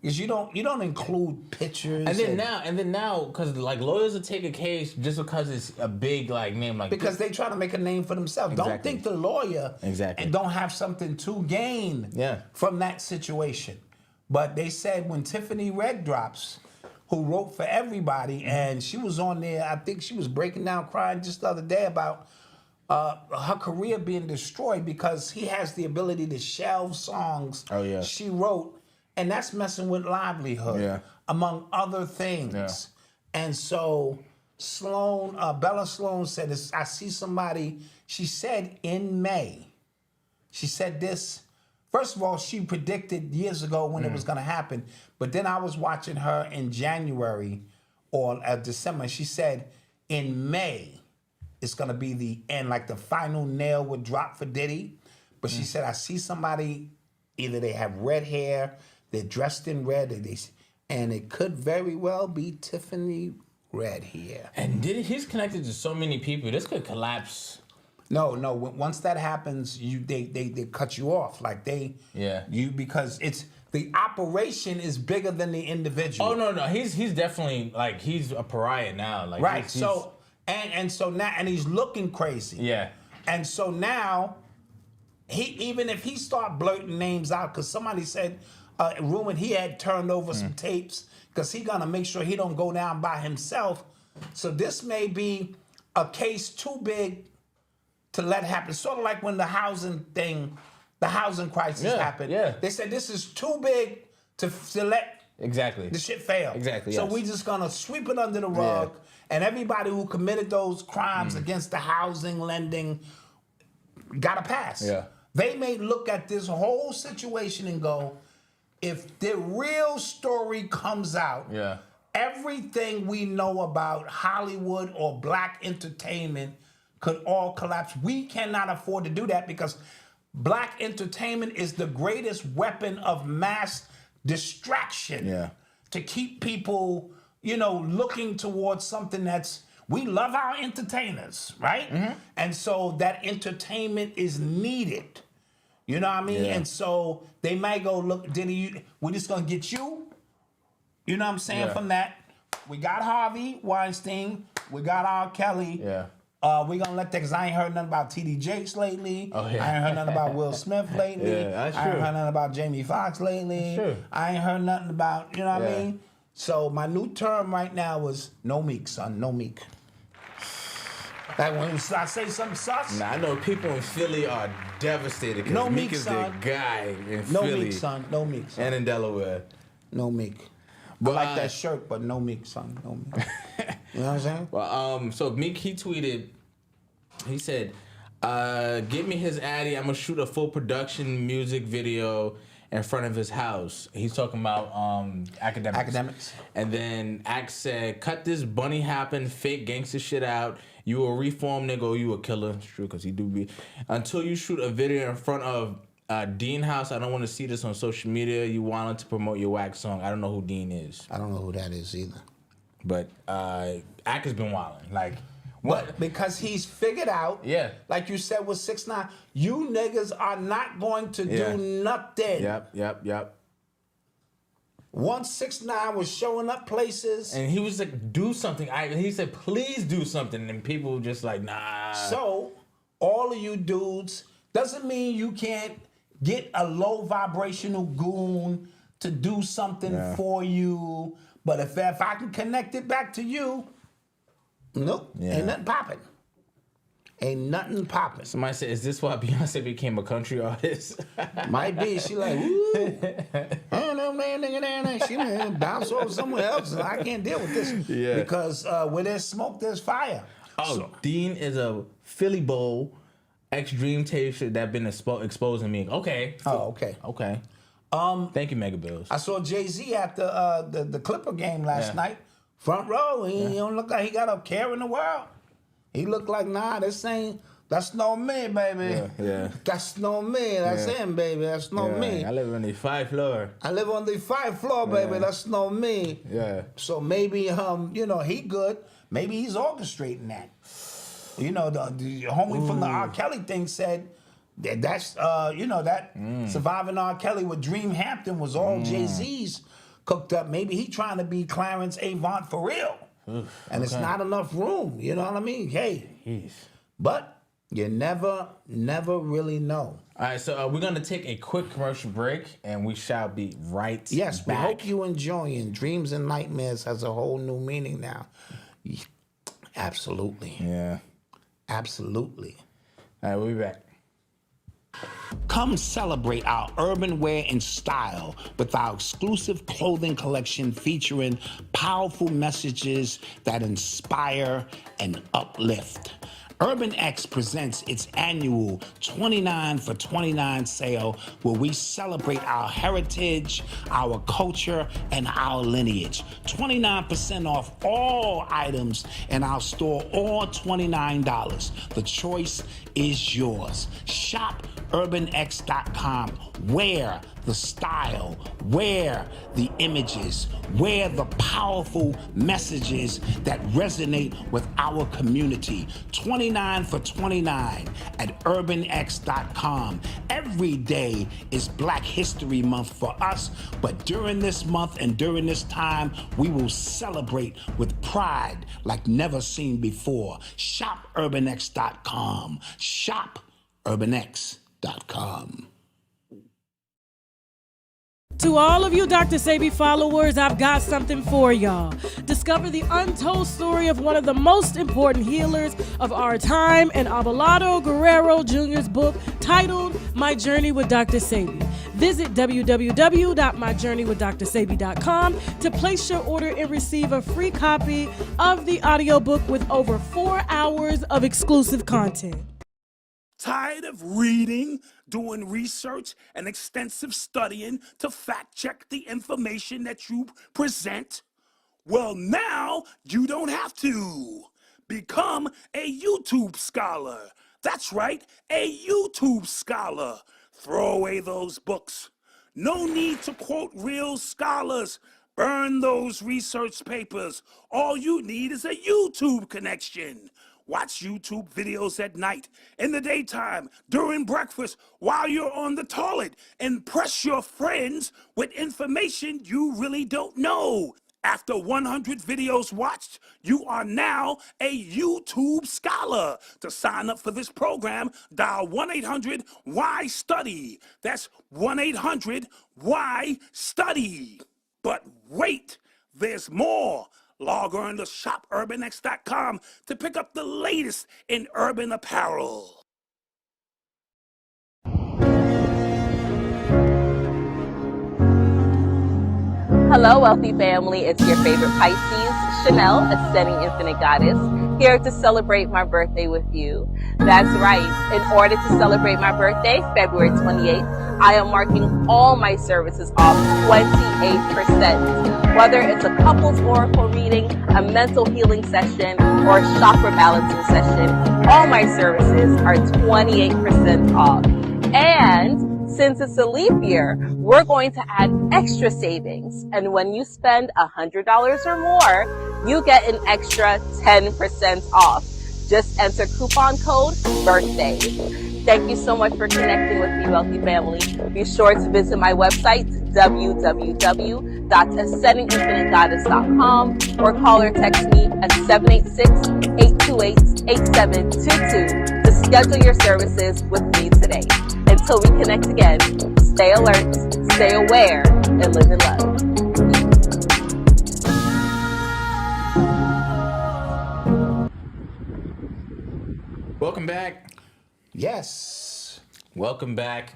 Because you don't include pictures. And then now, because like lawyers will take a case just because it's a big like name like. Because they try to make a name for themselves. Exactly. Don't think the lawyer and don't have something to gain from that situation. But they said when Tiffany Red Drops, who wrote for everybody, and she was on there, I think she was breaking down crying just the other day about her career being destroyed because he has the ability to shelve songs she wrote. And that's messing with livelihood, among other things. Yeah. And so Bella Sloan said, I see somebody, she said in May, She said this. First of all, she predicted years ago when it was going to happen. But then I was watching her in January or December. She said in May, it's going to be the end, like the final nail would drop for Diddy. But she said, I see somebody, either they have red hair, they're dressed in red, and it could very well be Tiffany Red hair. And Diddy, he's connected to so many people. This could collapse. No. Once that happens, they cut you off. Like because it's the operation is bigger than the individual. Oh no, he's definitely like he's a pariah now. Like right. He's, so now he's looking crazy. Yeah. And so now even if he start blurting names out, because somebody said rumored he had turned over some tapes because he gonna make sure he don't go down by himself. So this may be a case too big to let happen. Sort of like when the housing crisis happened. Yeah. They said this is too big to let the shit fail. Exactly. So yes. we just gonna sweep it under the rug, and everybody who committed those crimes against the housing lending got a pass. Yeah. They may look at this whole situation and go, if the real story comes out, everything we know about Hollywood or black entertainment could all collapse. We cannot afford to do that because black entertainment is the greatest weapon of mass distraction to keep people, looking towards something that's, we love our entertainers, right? Mm-hmm. And so that entertainment is needed. You know what I mean? Yeah. And so they might go, look, Diddy, we're just going to get you. You know what I'm saying? From that. We got Harvey Weinstein. We got R. Kelly. Yeah. We're going to let that, because I ain't heard nothing about T.D. Jakes lately. Oh, yeah. I ain't heard nothing about Will Smith lately. Yeah, that's I ain't true. heard nothing about Jamie Foxx lately. Sure. I ain't heard nothing about, you know what I mean? So my new term right now is no Meek, son. No Meek. That when I say something sus. Nah, I know people in Philly are devastated because No Meek Meek, is son. the guy in No Philly Meek, son. No Meek, son. and in Delaware. No Meek. But, I like that shirt, but no Meek, son. No Meek. You know what I'm saying? Well, so Meek, he tweeted, he said, give me his Addy, I'm gonna shoot a full production music video in front of his house. He's talking about Akademiks. And then Ak said, cut this bunny hopping fake gangster shit out. You a reform nigga or you a killer. It's true, because he do be. Until you shoot a video in front of Dean House, I don't want to see this on social media. You wanted to promote your wax song. I don't know who Dean is. I don't know who that is either. But Ak has been wilding. Like, But because he's figured out, like you said with 6ix9ine, you niggas are not going to do nothing. Yep. Once 6ix9ine was showing up places. And he was like, do something. He said, please do something. And people were just like, nah. So, all of you dudes, doesn't mean you can't get a low vibrational goon to do something for you. But if I can connect it back to you, nope, ain't nothing popping. Ain't nothing popping. Somebody said, is this why Beyonce became a country artist? Might be. She like, woo. I don't know, man, nigga, down there. She done bounce over somewhere else. I can't deal with this. Yeah. Because where there's smoke, there's fire. Oh, So- Dean is a Philly Bowl ex-Dream tape shit that been exposing me. Okay. Oh, okay. Okay. Thank you, Mega Bills. I saw Jay-Z at the Clipper game last night. Front row. He don't look like he got a care in the world. He looked like, nah, that's no me, baby. Yeah. That's no me. That's him, baby. That's no me. I live on the 5th floor. I live on the 5th floor, baby. That's no me. Yeah. So maybe, he good. Maybe he's orchestrating that. The homie from the R. Kelly thing said that's Surviving R. Kelly with Dream Hampton was all Jay-Z's cooked up. Maybe he trying to be Clarence Avant for real. And it's not enough room. You know what I mean? Hey. Jeez. But you never really know. All right, so we're going to take a quick commercial break, and we shall be right Yes, back. we hope you enjoying. Dreams and Nightmares has a whole new meaning now. Absolutely. Yeah. Absolutely. All right, we'll be back. Come celebrate our urban wear and style with our exclusive clothing collection featuring powerful messages that inspire and uplift. Urban X presents its annual 29 for 29 sale where we celebrate our heritage, our culture, and our lineage. 29% off all items in our store, all $29. The choice is yours. Shop urbanx.com. Wear the style, wear the images, wear the powerful messages that resonate with our community. 29 for 29 at urbanx.com. Every day is Black History Month for us, but during this month and during this time, we will celebrate with pride like never seen before. Shop urbanx.com. Shop urbanx.com. To all of you Dr. Sebi followers, I've got something for y'all. Discover the untold story of one of the most important healers of our time in Abelardo Guerrero Jr.'s book titled My Journey with Dr. Sebi. Visit www.myjourneywithdrsebi.com to place your order and receive a free copy of the audiobook with over 4 hours of exclusive content. Tired of reading, doing research, and extensive studying to fact check the information that you present? Well, now you don't have to. Become a YouTube scholar. That's right, a YouTube scholar. Throw away those books. No need to quote real scholars. Burn those research papers. All you need is a YouTube connection. Watch YouTube videos at night, in the daytime, during breakfast, while you're on the toilet. Impress your friends with information you really don't know. After 100 videos watched, you are now a YouTube scholar. To sign up for this program, dial 1-800-WHY-STUDY. That's 1-800-WHY-STUDY. But wait, there's more. Log on to shopurbanx.com to pick up the latest in urban apparel. Hello, wealthy family. It's your favorite Pisces, Chanel, Ascending Infinite Goddess, here to celebrate my birthday with you. That's right. In order to celebrate my birthday, February 28th, I am marking all my services off 28%. Whether it's a couples oracle reading, a mental healing session, or a chakra balancing session, all my services are 28% off. And since it's a leap year, we're going to add extra savings. And when you spend $100 or more, you get an extra 10% off. Just enter coupon code BIRTHDAY. Thank you so much for connecting with me, wealthy family. Be sure to visit my website, www.ascendinginfinitegoddess.com, or call or text me at 786-828-8722 to schedule your services with me today. Until we connect again, stay alert, stay aware, and live in love. Welcome back. Yes. Welcome back.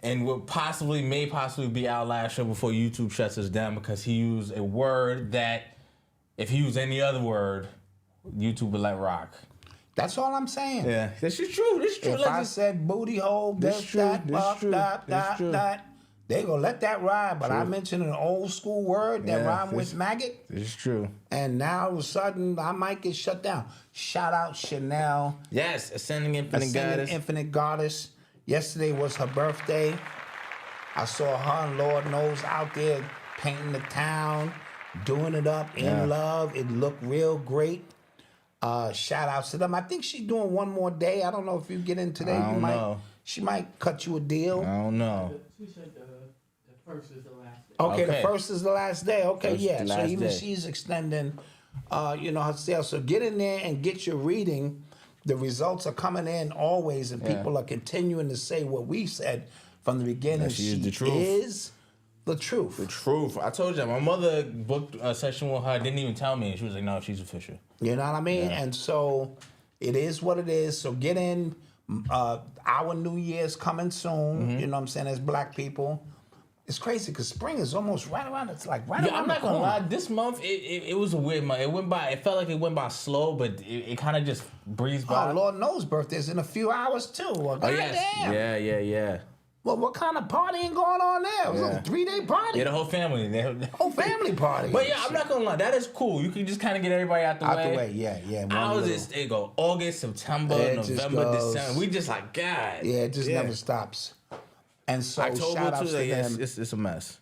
And what may possibly be our last show before YouTube shuts us down because he used a word that, if he used any other word, YouTube would let rock. That's all I'm saying. Yeah, this is true. This is true. If I said booty hole, they gonna let that ride. But I mentioned an old school word that rhymed with maggot. This is true. And now all of a sudden I might get shut down. Shout out Chanel. Yes, Ascending Infinite Goddess. Yesterday was her birthday. I saw her and Lord knows out there painting the town, doing it up in love. It looked real great. Shout outs to them. I think she's doing one more day. I don't know if you get in today. I don't know. She might cut you a deal. I don't know. She said the first is the last day. Okay, the first is the last day. Okay, First yeah. is the So last even day. she's extending, her sale. So get in there and get your reading. The results are coming in always, and people are continuing to say what we said from the beginning. She is the truth. Is the truth. The truth. I told you, my mother booked a session with her, didn't even tell me. She was like, no, she's official. You know what I mean? Yeah. And so it is what it is. So get in. Our New Year's coming soon. You know what I'm saying? As black people. It's crazy because spring is almost right around. It's like right Yeah, around I'm not the gonna corner. lie. This month, it was a weird month. It went by. It felt like it went by slow, but it kind of just breezed by. Oh, Lord knows birthday's in a few hours too. Well, Oh, yes. goddamn. Yeah. Well, what kind of partying going on there? It was like a 3-day party. Yeah, the whole family. whole family party. But yeah, I'm not gonna lie. That is cool. You can just kind of get everybody out the way. Out the way, yeah. I one was little- just, it go August, September, It just November, goes. December. We just like, God. Yeah, it just never stops. And so October shout outs too. to Yes, them. it's a mess.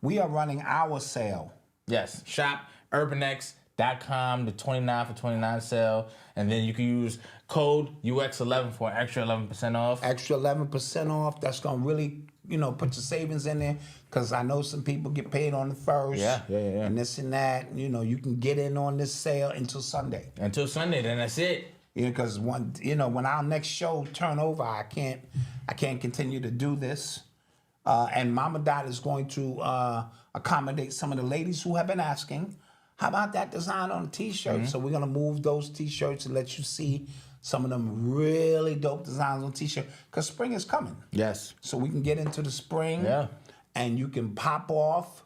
We are running our sale. Yes. Shop urbanx.com, the 29 for 29 sale. And then you can use code UX11 for an extra 11% off. Extra 11% off. That's gonna really, put your savings in there. Cause I know some people get paid on the first. Yeah. And this and that. You can get in on this sale until Sunday. Until Sunday, then that's it. Yeah, because when our next show turn over, I can't continue to do this. And Mama Dot is going to accommodate some of the ladies who have been asking, how about that design on a t-shirt? So we're gonna move those t-shirts and let you see some of them really dope designs on t-shirt. Because spring is coming. Yes. So we can get into the spring. Yeah. And you can pop off.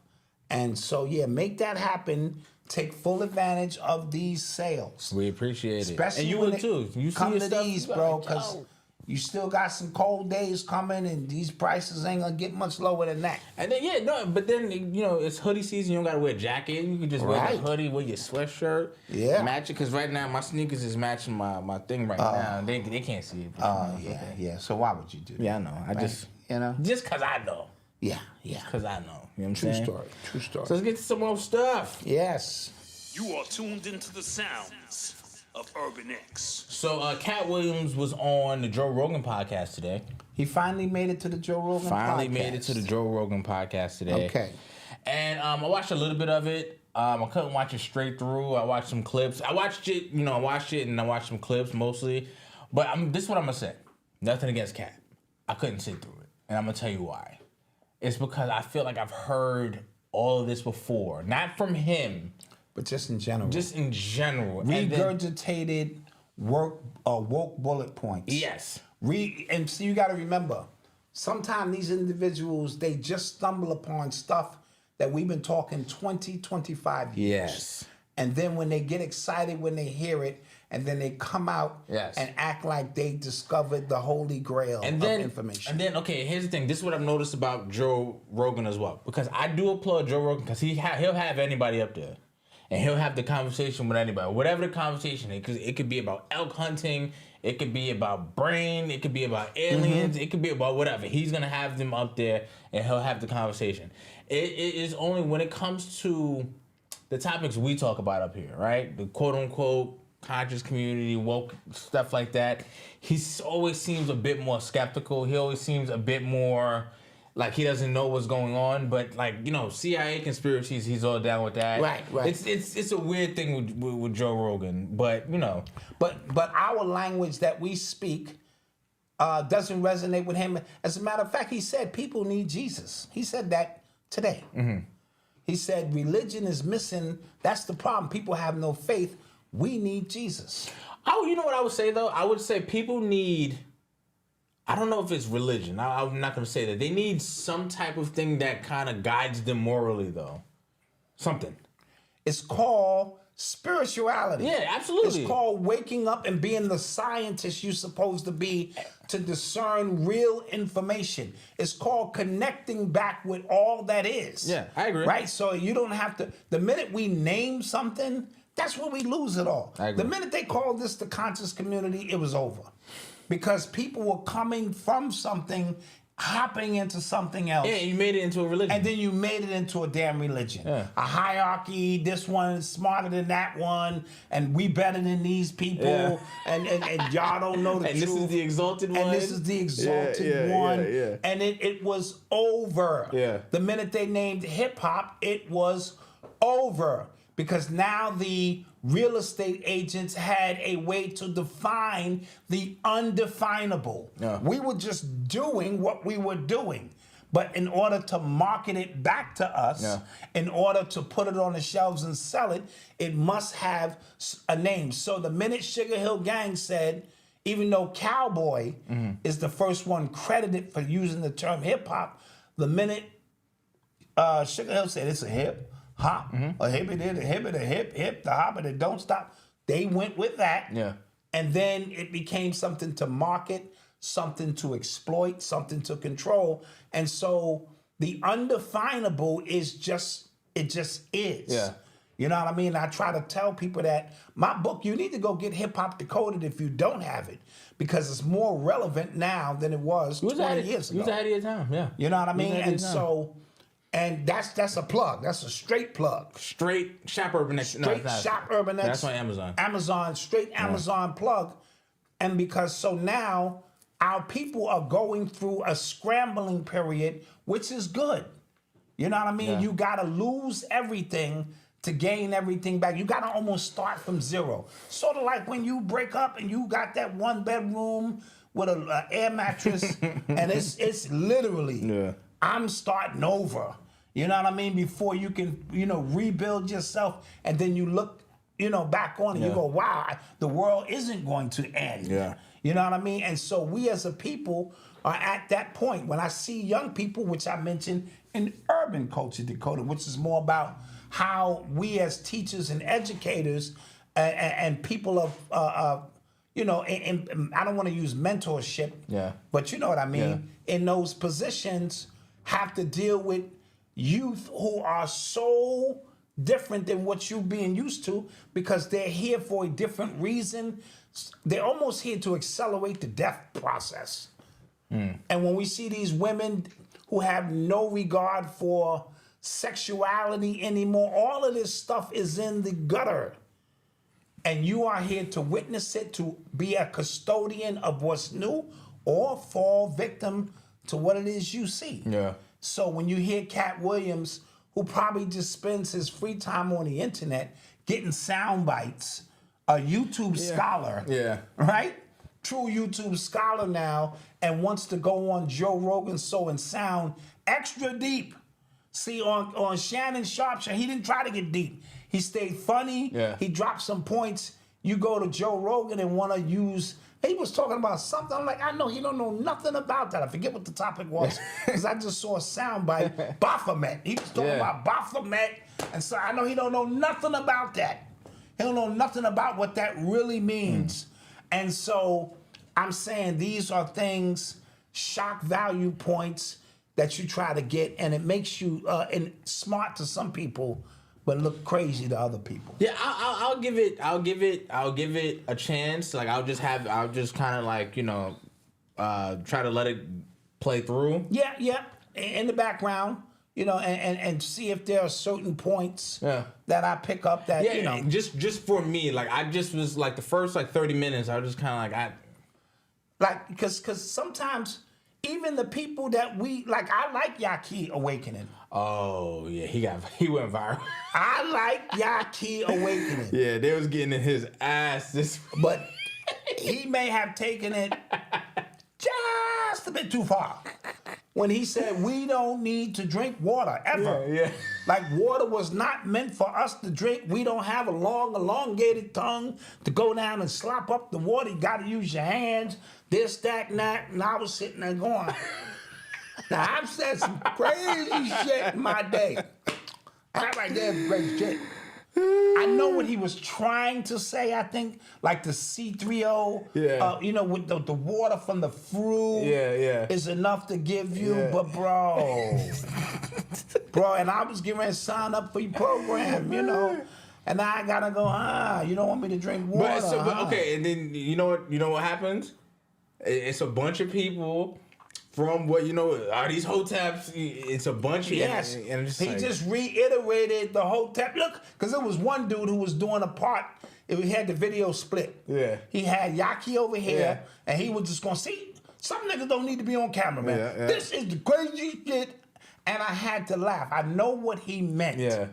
And so make that happen. Take full advantage of these sales. We appreciate it. Especially and you when would too. You see come your to stuff, these, you bro, like, because yo. you still got some cold days coming, and these prices ain't gonna get much lower than that. And then but then it's hoodie season. You don't gotta wear a jacket. You can just wear Right. the hoodie, wear your sweatshirt. Yeah. Match it, because right now my sneakers is matching my thing right now. They can't see it. Yeah. So why would you do that? Yeah, I know. I just just cause I know. Yeah. Cause I know. You know what I'm True saying? story. True story. So let's get to some more stuff. Yes. You are tuned into the sounds of Urban X. So Cat Williams was on the Joe Rogan podcast today. He finally made it to the Joe Rogan Finally podcast. made it to the Joe Rogan podcast today. Okay. And I watched a little bit of it. I couldn't watch it straight through. I watched some clips. I watched it and I watched some clips mostly. But this is what I'm going to say. Nothing against Cat. I couldn't sit through it. And I'm going to tell you why. It's because I feel like I've heard all of this before. Not from him. But just in general. Just in general. And then- Regurgitated woke bullet points. yes. And so you got to remember, sometimes these individuals, they just stumble upon stuff that we've been talking 20, 25 years. Yes. And then when they get excited when they hear it, and then they come out Yes. and act like they discovered the holy grail of information. And then, okay, here's the thing. This is what I've noticed about Joe Rogan as well. Because I do applaud Joe Rogan because he'll have anybody up there. And he'll have the conversation with anybody. Whatever the conversation is. Because it could be about elk hunting. It could be about brain. It could be about aliens. It could be about whatever. He's going to have them up there and he'll have the conversation. It is only when it comes to the topics we talk about up here, right? The quote-unquote conscious community, woke, stuff like that. He always seems a bit more skeptical. He always seems a bit more like he doesn't know what's going on. But like, CIA conspiracies, he's all down with that. Right. It's a weird thing with Joe Rogan. But, But our language that we speak doesn't resonate with him. As a matter of fact, he said people need Jesus. He said that today. He said religion is missing. That's the problem. People have no faith. We need Jesus. Oh, you know what I would say, though? I would say people need... I don't know if it's religion. I'm not going to say that. They need some type of thing that kind of guides them morally, though. Something. It's called spirituality. Yeah, absolutely. It's called waking up and being the scientist you're supposed to be to discern real information. It's called connecting back with all that is. Yeah, I agree. Right? So you don't have to... The minute we name something, that's where we lose it all. I agree. The minute they called this the conscious community, it was over. Because people were coming from something, hopping into something else. Yeah, you made it into a religion. And then you made it into a damn religion. Yeah. A hierarchy, this one is smarter than that one, and we better than these people, Yeah. and y'all don't know the And truth. this is the exalted one. And this is the exalted one. Yeah. And it was over. Yeah. The minute they named hip-hop, it was over. Because now the real estate agents had a way to define the undefinable. Yeah. We were just doing what we were doing. But in order to market it back to us, Yeah. in order to put it on the shelves and sell it, it must have a name. So the minute Sugar Hill Gang said, even though Cowboy is the first one credited for using the term hip hop, the minute Sugar Hill said it's a hip, hop, a hippie did, a hippie, a hip, the hop, and it don't stop. They went with that. Yeah. And then it became something to market, something to exploit, something to control. And so the undefinable is just, it just is. Yeah. You know what I mean? I try to tell people that my book, you need to go get Hip Hop Decoded if you don't have it, because it's more relevant now than it was 20 years ago. You was ahead of your time, yeah. You know what I mean? ahead of And your time. so, and that's a plug. That's a straight plug. Straight Shop Urban X. Straight Shop Urban X. That's on Amazon. Amazon, straight Amazon plug. And because so now our people are going through a scrambling period, which is good. You know what I mean? Yeah. You got to lose everything to gain everything back. You got to almost start from zero. Sort of like when you break up and you got that one bedroom with an air mattress, and it's literally, I'm starting over. You know what I mean? Before you can, rebuild yourself, and then you look, back on it, you go, wow, the world isn't going to end. Yeah. You know what I mean? And so we as a people are at that point. When I see young people, which I mentioned in Urban Culture Decoded, which is more about how we as teachers and educators and people of, I don't want to use mentorship, but you know what I mean, in those positions have to deal with youth who are so different than what you've been used to, because they're here for a different reason. They're almost here to accelerate the death process. And when we see these women who have no regard for sexuality anymore, all of this stuff is in the gutter. And you are here to witness it, to be a custodian of what's new, or fall victim to what it is you see. Yeah. So when you hear Cat Williams, who probably just spends his free time on the internet getting sound bites, a YouTube scholar, right? True YouTube scholar now, and wants to go on Joe Rogan Show and sound extra deep. See, on Shannon Sharp, he didn't try to get deep. He stayed funny. Yeah. He dropped some points. You go to Joe Rogan and want to use, he was talking about something. I'm like, I know he don't know nothing about that. I forget what the topic was, because I just saw a soundbite. Baphomet. He was talking about Baphomet, and so I know he don't know nothing about that. He don't know nothing about what that really means. And so I'm saying these are things, shock value points that you try to get, and it makes you smart to some people, but look crazy to other people. Yeah, I'll give it a chance. Like I'll just kind of like try to let it play through. Yeah, in the background, and see if there are certain points that I pick up that just for me, like I just was like the first 30 minutes, I was just kind of like because sometimes even the people that we like, I like Yaki Awakening. Oh yeah, he went viral. I like Yaki Awakening. Yeah, they was getting in his ass but he may have taken it just a bit too far when he said we don't need to drink water ever. Yeah. Like water was not meant for us to drink. We don't have a long, elongated tongue to go down and slop up the water. You got to use your hands. This, that, and that. And I was sitting there going, now I've said some crazy shit in my day. That right there is great shit. I know what he was trying to say, I think, like the C3O, with the water from the fruit is enough to give you, but bro, and I was getting ready to sign up for your program, and I gotta go, you don't want me to drink water. But okay, and then you know what happens? It's a bunch of people from what are these hoteps? It's a bunch of and he just reiterated the hotep. Look, because there was one dude who was doing a part. We had the video split. Yeah, he had Yaki over here, and he was just gonna see. Some niggas don't need to be on camera, man. Yeah. This is the crazy shit, and I had to laugh. I know what he meant. Yeah,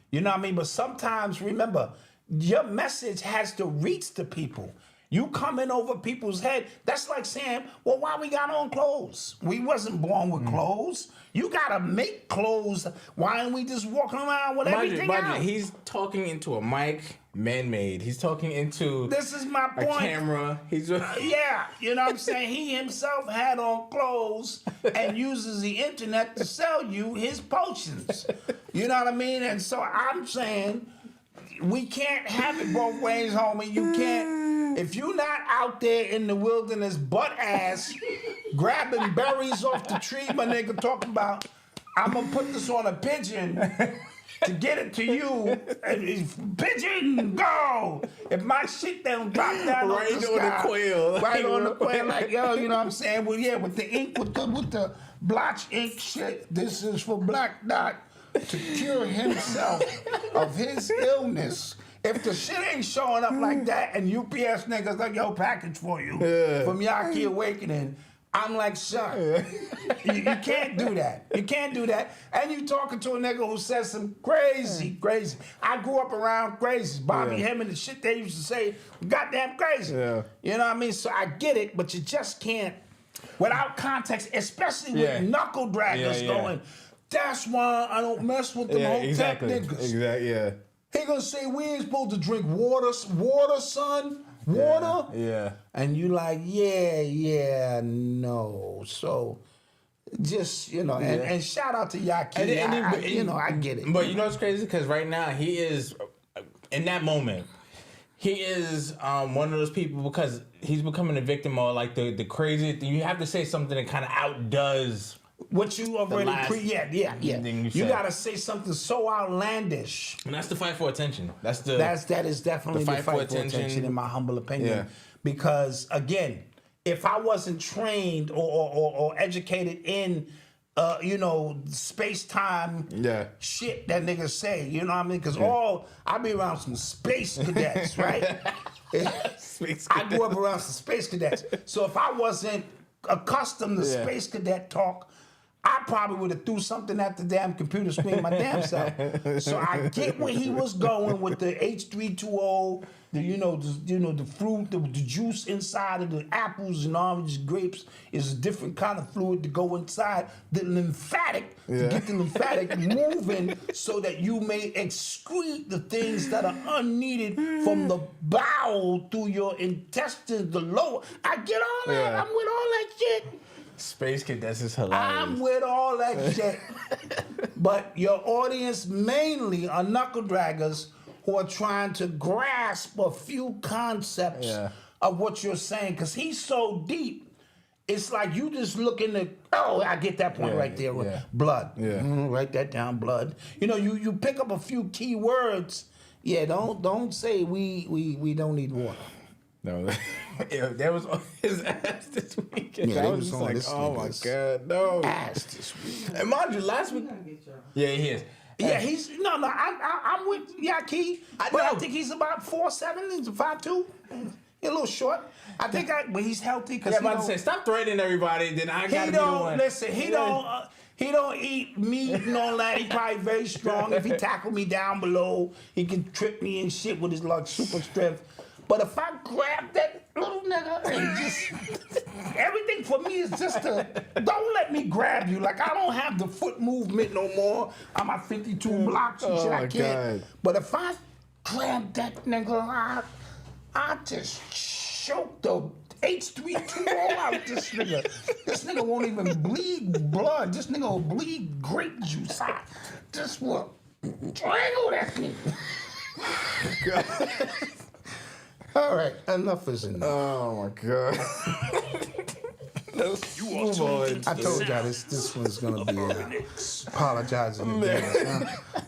you know what I mean. But sometimes, remember, your message has to reach the people. You coming over people's head, that's like saying, well, why we got on clothes? We wasn't born with clothes. You gotta make clothes. Why aren't we just walking around with everything out? He's talking into a mic, man-made. He's talking into This is my a point. camera. He's Yeah, you know what I'm saying? He himself had on clothes and uses the internet to sell you his potions. You know what I mean? And so I'm saying we can't have it both ways, homie. You can't. If you're not out there in the wilderness butt ass grabbing berries off the tree, my nigga, talking about, I'm gonna put this on a pigeon to get it to you. Pigeon, go! If my shit don't drop down Right on the on the sky, quail. right on the quail, like yo, you know what I'm saying? Well, yeah, with the ink, with the blotch ink shit. This is for Black Dot to cure himself of his illness. If the shit ain't showing up like that, and UPS niggas like yo package for you from Yaki Awakening. I'm like, son, you can't do that. You can't do that. And you talking to a nigga who says some crazy. I grew up around crazy. Bobby Hemming and the shit they used to say, goddamn crazy. Yeah. You know what I mean? So I get it, but you just can't, without context, especially with knuckle draggers going, that's why I don't mess with them Hotep niggas. Exactly, yeah. He gonna say we ain't supposed to drink water, son. Water? Yeah. And you like, no. So just, you know, and shout out to Yaki. I get it. But you know what's crazy? Because right now he is, in that moment, he is one of those people because he's becoming a victim of like the crazy thing. You have to say something that kind of outdoes what you already You gotta say something so outlandish. And that's the fight for attention. That is definitely the fight for attention, in my humble opinion. Yeah. Because again, if I wasn't trained or educated in space-time shit that niggas say, you know what I mean? Because I be around some space cadets, right? I grew up around some space cadets. So if I wasn't accustomed to space cadet talk, I probably would have threw something at the damn computer screen my damn self. So I get where he was going with the H320, the fruit, the juice inside of the apples and oranges, grapes is a different kind of fluid to go inside the lymphatic to get the lymphatic moving so that you may excrete the things that are unneeded from the bowel through your intestines, the lower. I get all that. I'm with all that shit. Space Cadets is hilarious. I'm with all that shit. But your audience mainly are knuckle draggers who are trying to grasp a few concepts of what you're saying. Because he's so deep, it's like you just looking at, I get that point right there. Blood. Write that down, blood. You know, you pick up a few key words. Yeah, don't say we don't need water. No, that was on his ass this weekend. Yeah, I was just like, oh my God, no. Ass this week. And mind you, last week, he is. Yeah, he's I'm with Yaki, but I think he's about 4'7", he's 5'2". He's a little short. I think, but he's healthy because I'm about to say, stop threatening everybody. Then I gotta be the one. Listen, he don't eat meat and all that. He probably very strong. If he tackle me down below, he can trip me and shit with his like super strength. But if I grab that little nigga and just everything for me is just don't let me grab you. Like I don't have the foot movement no more. I'm at 52 blocks and shit. I can't. God. But if I grab that nigga, I just choke the H320 out this nigga. This nigga won't even bleed blood. This nigga will bleed grape juice. I just will strangle that nigga. All right, enough is enough. Oh my God. I told y'all this one's gonna be apologizing again. I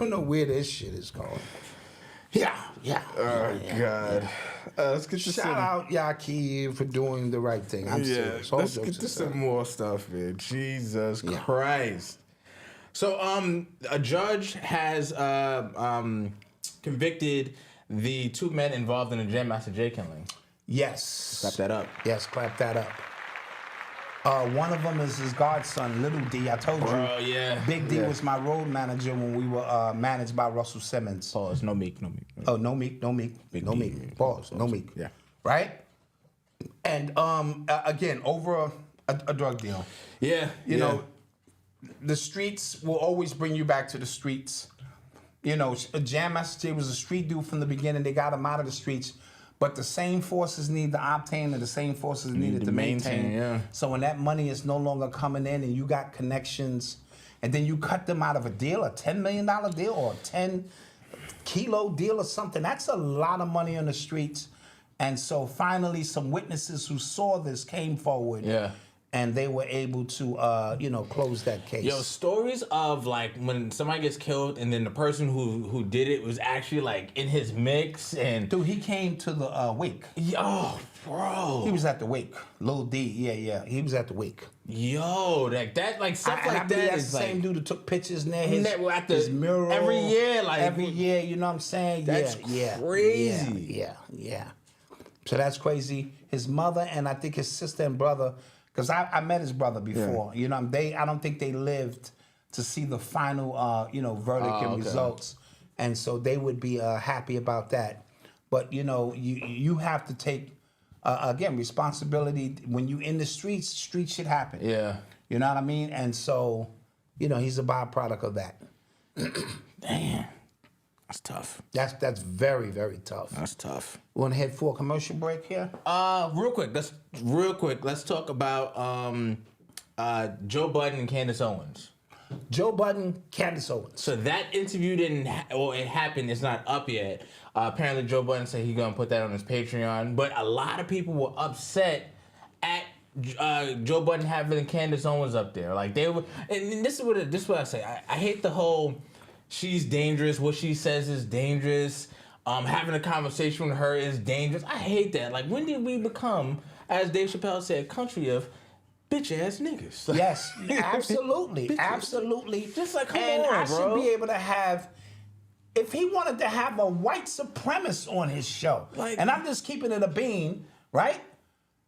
don't know where this shit is going. God. Let's get to Shout out Yaki for doing the right thing. I'm serious. Let's get to some more stuff, man. Jesus Christ. So, a judge has convicted the two men involved in the Jam Master Jay killing. Yes. Clap that up. Yes, clap that up. One of them is his godson, Little D. I told you. Big D was my road manager when we were managed by Russell Simmons. Pause. No Meek. Oh, no Meek. Big no D. Meek. Pause. No Meek. Yeah. Right? And again, over a drug deal. Yeah. You know, the streets will always bring you back to the streets. You know, Jam Master Jay was a street dude from the beginning. They got him out of the streets. But the same forces need to obtain and the same forces needed to maintain. Yeah. So when that money is no longer coming in and you got connections, and then you cut them out of a deal, a $10 million deal or a 10-kilo deal or something, that's a lot of money on the streets. And so finally some witnesses who saw this came forward. Yeah. And they were able to, close that case. Yo, stories of like when somebody gets killed and then the person who did it was actually like in his mix and Dude, he came to the wake. yo, bro, He was at the wake. Lil D, yeah. He was at the wake. yo, that like stuff And I like believe that that's is the same like dude that took pictures near at his mural every year, like every year. You know what I'm saying? That's crazy. Yeah. So that's crazy. His mother and I think his sister and brother. Because I met his brother before, you know. I don't think they lived to see the final, verdict and results, and so they would be happy about that. But you have to take again responsibility when you in the streets. Street shit happen. Yeah, you know what I mean. And so, he's a byproduct of that. damn, that's tough. That's very, very tough. That's tough. We want to head for a commercial break here. Real quick. Let's talk about Joe Budden and Candace Owens. Joe Budden, Candace Owens. So that interview it happened. It's not up yet. Apparently, Joe Budden said he's gonna put that on his Patreon. But a lot of people were upset at Joe Budden having Candace Owens up there. Like they were, and this is what I say. I hate the whole she's dangerous. What she says is dangerous. Having a conversation with her is dangerous. I hate that. Like, when did we become, as Dave Chappelle said, a country of bitch ass niggas? Yes, absolutely, absolutely. Just like, come and on, I bro. should be able to have. If he wanted to have a white supremacist on his show, and I'm just keeping it a bean, right?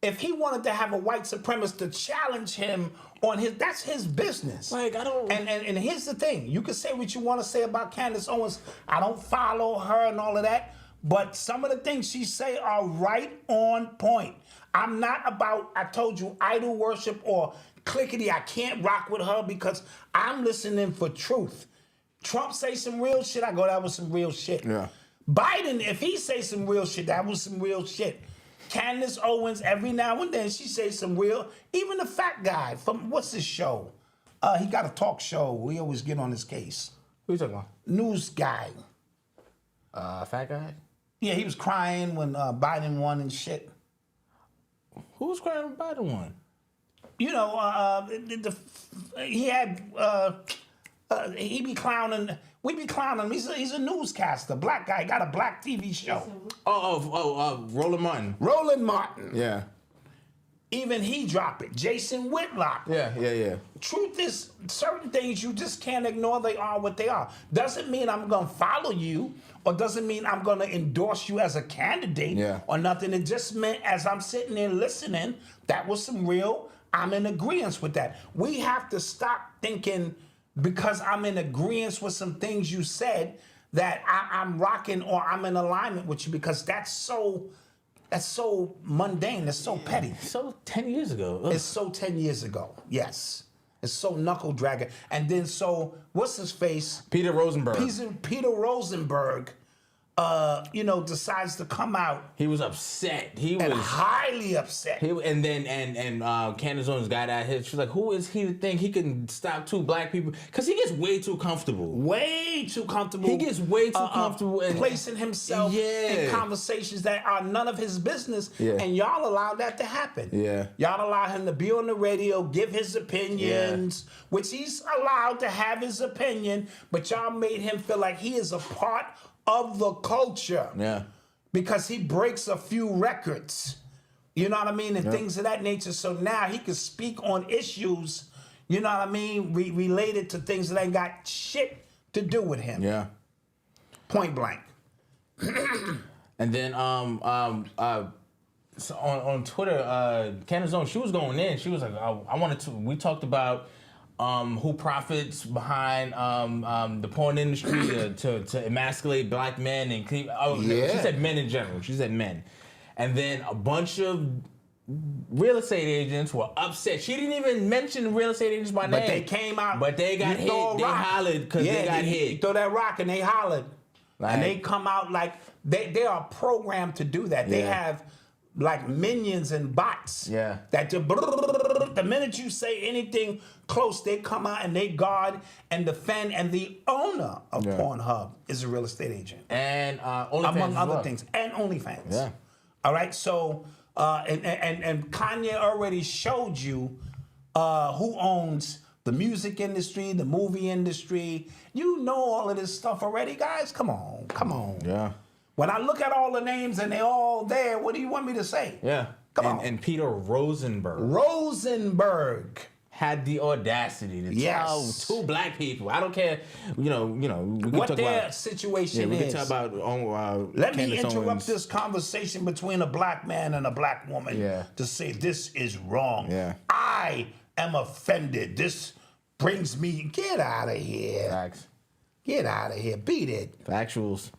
If he wanted to have a white supremacist to challenge him on that's his business. Like, I don't. And here's the thing: you can say what you want to say about Candace Owens. I don't follow her and all of that, but some of the things she say are right on point. I'm not about, I told you, idol worship or clickety. I can't rock with her because I'm listening for truth. Trump say some real shit, I go, that was some real shit. Yeah. Biden, if he say some real shit, that was some real shit. Candace Owens, every now and then, she say some real, even the fat guy from, what's his show? He got a talk show. We always get on his case. Who you talking about? News guy. Fat guy? Yeah, he was crying when Biden won and shit. Who was crying when Biden won? You know, he had, he be clowning, we be clowning him. He's a newscaster, black guy, got a black TV show. Roland Martin. Roland Martin. Yeah. Even he dropped it. Jason Whitlock. Yeah. Truth is, certain things you just can't ignore. They are what they are. Doesn't mean I'm going to follow you or doesn't mean I'm going to endorse you as a candidate or nothing. It just meant as I'm sitting there listening, that was some real, I'm in agreement with that. We have to stop thinking because I'm in agreement with some things you said that I'm rocking or I'm in alignment with you because that's so mundane. It's so petty. So 10 years ago. Ugh. It's so 10 years ago. Yes. It's so knuckle dragging. And then so, what's his face? Peter Rosenberg. Peter Rosenberg, decides to come out. He was upset. He was highly upset. And Candace Owens got at him. She's like, who is he to think he can stop two black people? Because he gets way too comfortable. Way too comfortable. He gets way too comfortable. And placing himself in conversations that are none of his business. Yeah. And y'all allow that to happen. Yeah. Y'all allow him to be on the radio, give his opinions, which he's allowed to have his opinion, but y'all made him feel like he is a part of the culture. Yeah. Because he breaks a few records. You know what I mean? And things of that nature. So now he can speak on issues, you know what I mean, related to things that ain't got shit to do with him. Yeah. Point blank. And then so on Twitter, Candace Owens, she was going in. She was like, we talked about who profits behind the porn industry to emasculate black men and she said men in general. She said men, and then a bunch of real estate agents were upset. She didn't even mention real estate agents by name. But they came out. But they got hit. They hollered because they got hit. You throw that rock and they hollered. Like, and they come out like they are programmed to do that. They have like minions and bots. Yeah. That the minute you say anything close, they come out and they guard and defend. And the owner of Pornhub is a real estate agent. And OnlyFans among other well. things. And OnlyFans. Yeah. All right. So and Kanye already showed you who owns the music industry, the movie industry. You know all of this stuff already, guys. Come on. Yeah. When I look at all the names and they're all there, what do you want me to say? Yeah. Come on. And Peter Rosenberg had the audacity to tell two black people. I don't care, we can what talk their about situation we is. can talk about Let me Candace interrupt Owens. this conversation between a black man and a black woman to say this is wrong. Yeah. I am offended. This brings me, get out of here. Facts. Get out of here. Beat it. Factuals.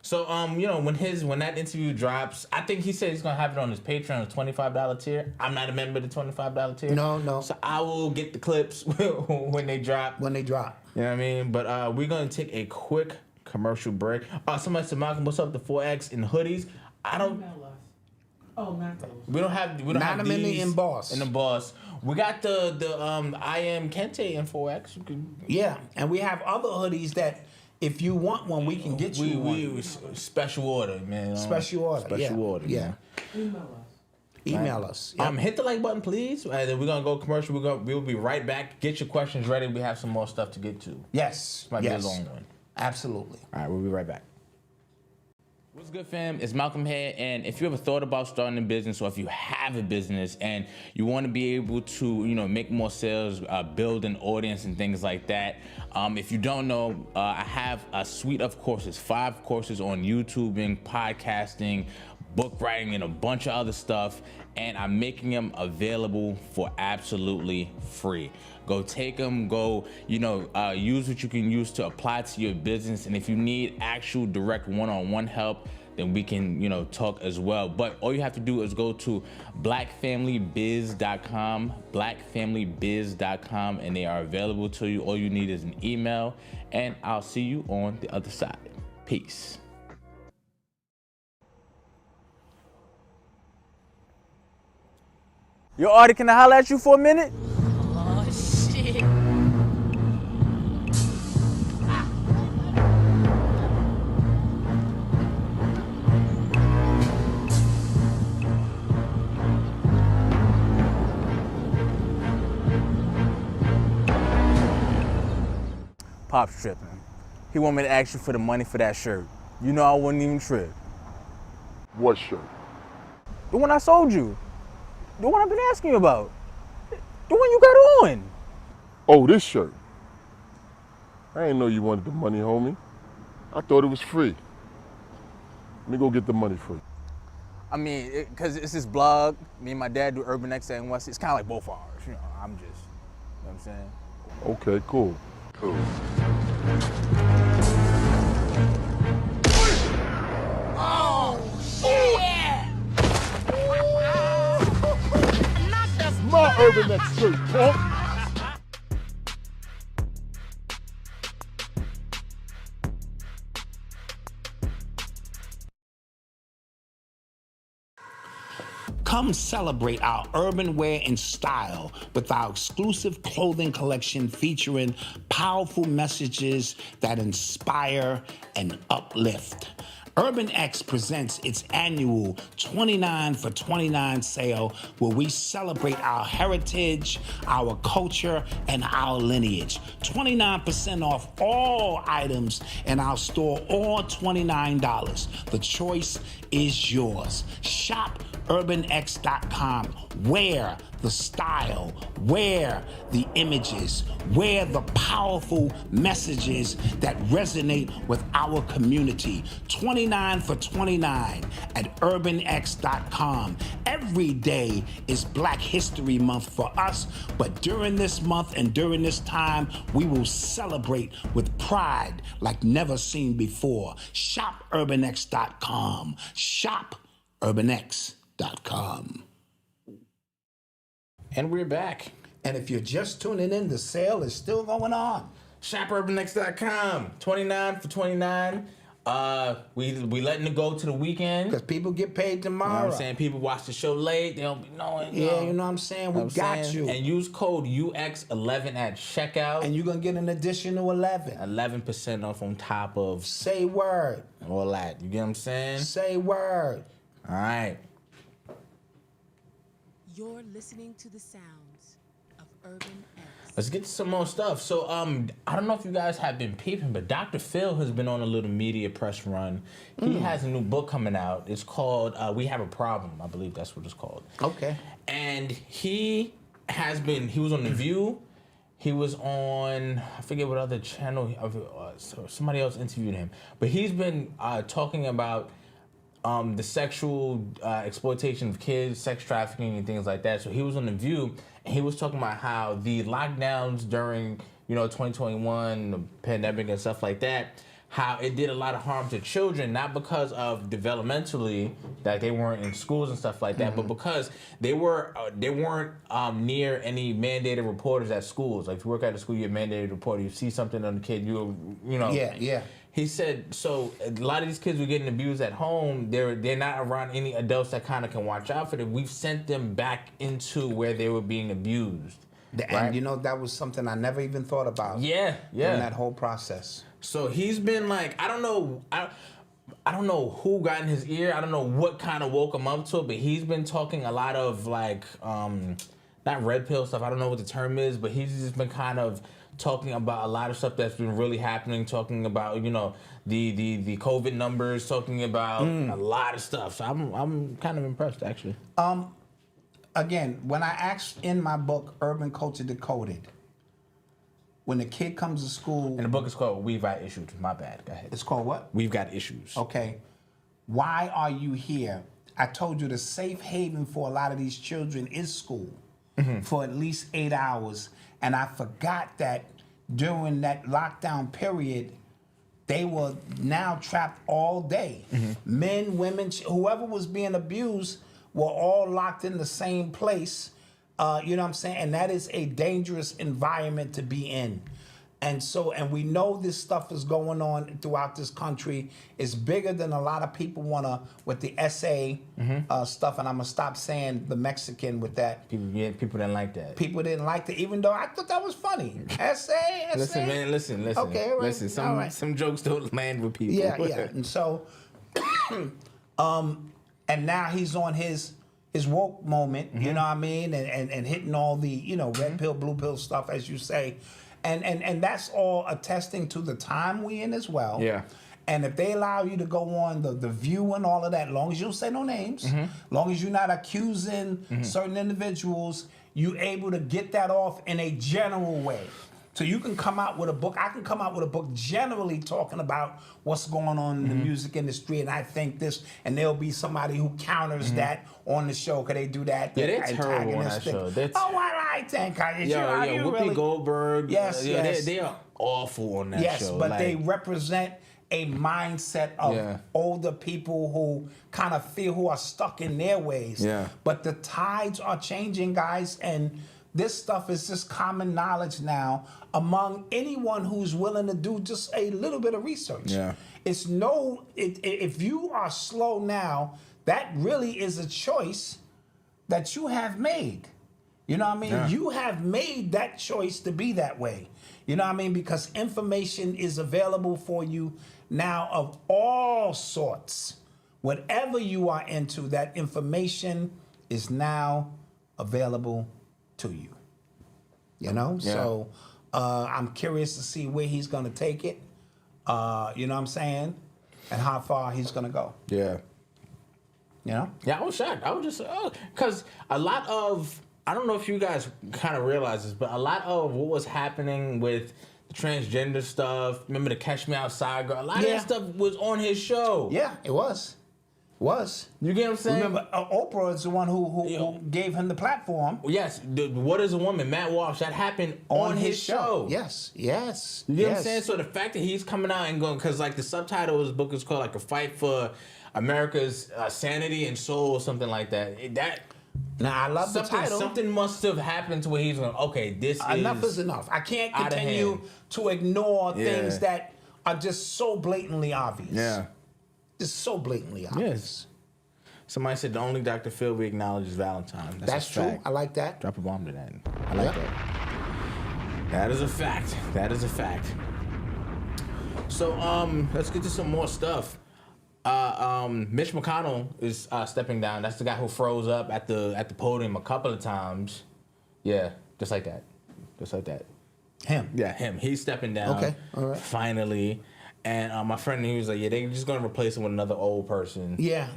So, when that interview drops, I think he said he's gonna have it on his Patreon, the $25 tier. I'm not a member of the $25 tier. No. So I will get the clips when they drop. When they drop. You know what I mean? But we're gonna take a quick commercial break. Somebody said, Malcolm, what's up? The 4X in hoodies. I don't. Oh, not those. We don't have Not them in the emboss. In the boss. We got the I am Kente in 4X. Yeah, and we have other hoodies that if you want one, we can get you one. We special order, man. Special order. Yeah. Email us. Yep. Hit the like button, please. And then we're gonna go commercial. We'll be right back. Get your questions ready. We have some more stuff to get to. Yes. Might be a long one. Absolutely. All right, we'll be right back. What's good, fam? It's Malcolm here, and if you ever thought about starting a business, or if you have a business and you want to be able to, make more sales, build an audience and things like that, if you don't know, I have a suite of courses, 5 courses on YouTubing, podcasting, book writing, and a bunch of other stuff, and I'm making them available for absolutely free. Go take them, use what you can use to apply to your business, and if you need actual direct one-on-one help, then we can, talk as well. But all you have to do is go to blackfamilybiz.com, and they are available to you. All you need is an email, and I'll see you on the other side. Peace. Yo, Artie, can I holler at you for a minute? Oh, shit. Pop's tripping. He want me to ask you for the money for that shirt. You know I wouldn't even trip. What shirt? The one I sold you. The one I've been asking you about. The one you got on. Oh, this shirt. I didn't know you wanted the money, homie. I thought it was free. Let me go get the money for you. I mean, because it's this blog. Me and my dad do Urban X and West. It's kind of like both ours. I'm just, you know what I'm saying? Okay, cool. Oh, shit! My Urban X shirt, punk. Come celebrate our urban wear and style with our exclusive clothing collection featuring powerful messages that inspire and uplift. Urban X presents its annual 29 for 29 sale where we celebrate our heritage, our culture, and our lineage. 29% off all items in our store, or $29. The choice is yours. Shop urbanx.com. Wear the style, wear the images, wear the powerful messages that resonate with our community. 29 for 29 at urbanx.com. Every day is Black History Month for us, but during this month and during this time, we will celebrate with pride like never seen before. Shop urbanx.com. Shop urbanx.com. And we're back. And if you're just tuning in, the sale is still going on. ShopUrbanX.com. 29 for 29. We letting it go to the weekend. Because people get paid You know tomorrow. what I'm saying? People watch the show late. They don't be knowing. Yeah, you know what I'm saying? We got you. And use code UX11 at checkout. And you're going to get an additional 11. 11% off on top of Say word. all that. You get what I'm saying? Say word. All right. You're listening to the sounds of Urban X. Let's get to some more stuff. So, I don't know if you guys have been peeping, but Dr. Phil has been on a little media press run. He has a new book coming out. It's called We Have a Problem. I believe that's what it's called. Okay. And he was on The View. He was on, I forget what other channel, so somebody else interviewed him. But he's been talking about the sexual exploitation of kids, sex trafficking, and things like that. So he was on The View, and he was talking about how the lockdowns during, 2021, the pandemic and stuff like that, how it did a lot of harm to children, not because of developmentally that they weren't in schools and stuff like that, but because they weren't near any mandated reporters at schools. Like if you work at a school, you're a mandated reporter. You see something on the kid, Yeah. He said, so a lot of these kids were getting abused at home. They're not around any adults that kind of can watch out for them. We've sent them back into where they were being abused. And that was something I never even thought about. Yeah. In that whole process. So he's been like, I don't know who got in his ear. I don't know what kind of woke him up to it, but he's been talking a lot of like, not red pill stuff. I don't know what the term is, but he's just been kind of talking about a lot of stuff that's been really happening, talking about, the COVID numbers, talking about a lot of stuff. So I'm kind of impressed, actually. Again, when I asked in my book, Urban Culture Decoded, when the kid comes to school... And the book is called We've Got Issues. My bad. Go ahead. It's called what? We've Got Issues. Okay. Why are you here? I told you the safe haven for a lot of these children is school for at least 8 hours. And I forgot that during that lockdown period, they were now trapped all day. Men, women, whoever was being abused were all locked in the same place. You know what I'm saying? And that is a dangerous environment to be in. And we know this stuff is going on throughout this country. It's bigger than a lot of people want to, with the SA stuff, and I'm going to stop saying the Mexican with that. People didn't like that. People didn't like that, even though I thought that was funny. SA. Listen, man, listen. Okay, right. Listen, some jokes don't land with people. Yeah. And so, and now he's on his woke moment, you know what I mean? And hitting all the, red pill, blue pill stuff, as you say. And that's all attesting to the time we in as well. Yeah. And if they allow you to go on the View and all of that, long as you don't say no names, long as you're not accusing certain individuals, you're able to get that off in a general way. So you can come out with a book. I can come out with a book generally talking about what's going on in the music industry, and I think this, and there'll be somebody who counters that on the show. Could they do that? Yeah, they're terrible on that show. I think Whoopi really... Goldberg. Yes. They are awful on that show. Yes, but they represent a mindset of older people who kind of feel who are stuck in their ways. Yeah. But the tides are changing, guys, and this stuff is just common knowledge now among anyone who's willing to do just a little bit of research. Yeah. If you are slow now, that really is a choice that you have made. You know what I mean? Yeah. You have made that choice to be that way. You know what I mean? Because information is available for you now of all sorts. Whatever you are into, that information is now available to you. You know? Yeah. So I'm curious to see where he's going to take it. You know what I'm saying? And how far he's going to go. Yeah. You know? Yeah, I was shocked. I was just, because a lot of, I don't know if you guys kind of realize this, but a lot of what was happening with the transgender stuff, remember the Catch Me Outside girl, a lot of that stuff was on his show. Yeah, it was. You get what I'm saying? Remember, Oprah is the one who gave him the platform. Yes, What Is a Woman, Matt Walsh, that happened on his show. Yes. You know what I'm saying? So the fact that he's coming out and going, because like the subtitle of his book is called like A Fight for America's Sanity and Soul or something like that. Now I love the title. Something must have happened to where he's going, okay, this Enough is enough. I can't out of continue hand. to ignore Yeah. things that are just so blatantly obvious. Yeah. Just so blatantly obvious. Yes. Somebody said the only Dr. Phil we acknowledge is Valentine. That's a true. fact. I like that. Drop a bomb to that. I like Yeah. that. That is a fact. That is a fact. So let's get to some more stuff. Mitch McConnell is stepping down. That's the guy who froze up at the podium a couple of times. Yeah, just like that. Just like that. Him. Yeah, him. He's stepping down. Okay, all right. Finally. And my friend, he was like, yeah, they're just going to replace him with another old person. Yeah.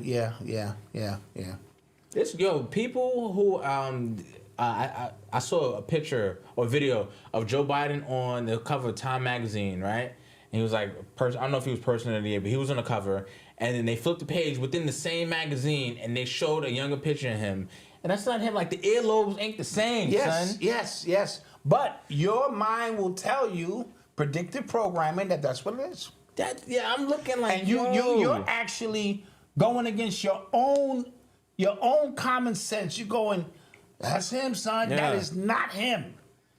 It's people who I saw a picture or video of Joe Biden on the cover of Time magazine, right? And he was like, I don't know if he was person of the year, but he was on the cover. And then they flipped the page within the same magazine, and they showed a younger picture of him. And that's not him. Like the earlobes ain't the same, son. Yes. But your mind will tell you, predictive programming, that's what it is. I'm looking like And you're actually going against your own common sense. You're going, that's him, son. Yeah. That is not him.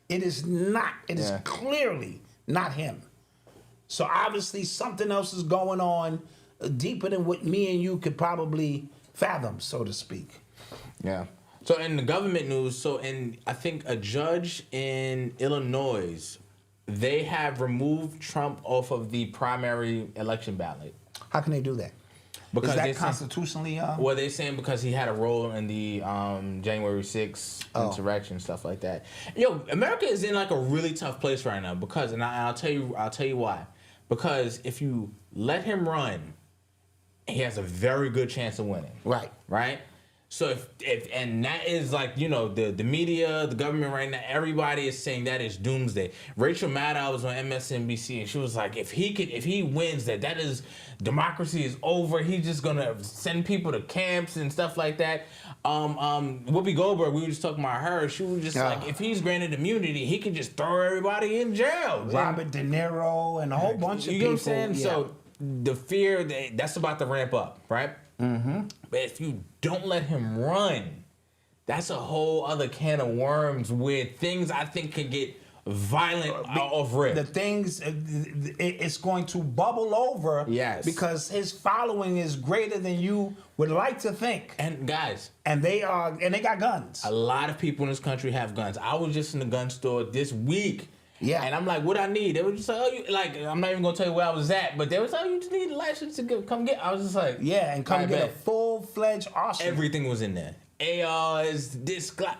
It is not. It is Yeah. clearly not him. So obviously something else is going on deeper than what me and you could probably fathom, so to speak. Yeah. So in the government news, I think a judge in Illinois, they have removed Trump off of the primary election ballot. How can they do that? Because is they that say- constitutionally? Well, they're saying because he had a role in the January 6th Oh. insurrection, stuff like that. Yo, America is in like a really tough place right now because, and I'll tell you why. Because if you let him run, he has a very good chance of winning. Right. So if and that is like, the media, the government right now, everybody is saying that is doomsday. Rachel Maddow was on MSNBC and she was like, if he wins, that is democracy is over. He's just gonna send people to camps and stuff like that. Whoopi Goldberg, we were just talking about her. She was just like, if he's granted immunity, he can just throw everybody in jail. Robert De Niro and a whole bunch of You people. know what I'm saying? Yeah. So the fear that's about to ramp up, right? Mm-hmm. But if you don't let him run, that's a whole other can of worms where things I think could get violent off rip. The things, it's going to bubble over. Yes. Because his following is greater than you would like to think. And guys, And they got guns. a lot of people in this country have guns. I was just in the gun store this week. Yeah. And I'm like, what I need? They were just like, I'm not even gonna tell you where I was at, but they was like, you just need a license to come get. I was just like, Yeah, and come I get a bet. full-fledged arsenal. Everything was in there. ARs,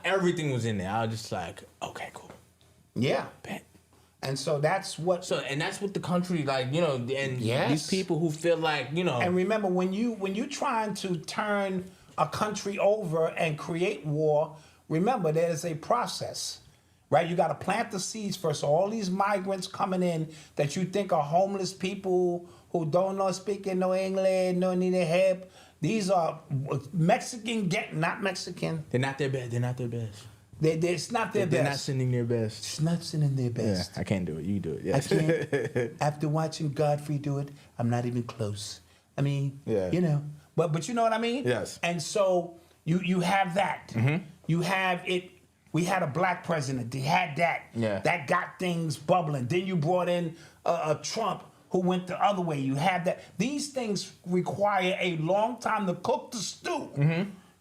everything was in there. I was just like, okay, cool. Yeah. Bet. And so that's what... And that's what the country, and Yes. these people who feel like, And remember, when you trying to turn a country over and create war, remember there's a process, right? You got to plant the seeds first. So all these migrants coming in that you think are homeless people who don't know speaking no English, no need help. These are Mexican, not Mexican. they're not their best. They're not their best. It's not their They're not best. sending their best. It's not sending their Yeah, best. I can't do it. You do it. Yeah. I can't. After watching Godfrey do it, I'm not even close. I mean, Yeah. but you know what I mean? Yes. And so you have that. Mm-hmm. You have it. We had a black president. They had that. Yeah. That got things bubbling. Then you brought in a Trump who went the other way. You have that. These things require a long time to cook the stew,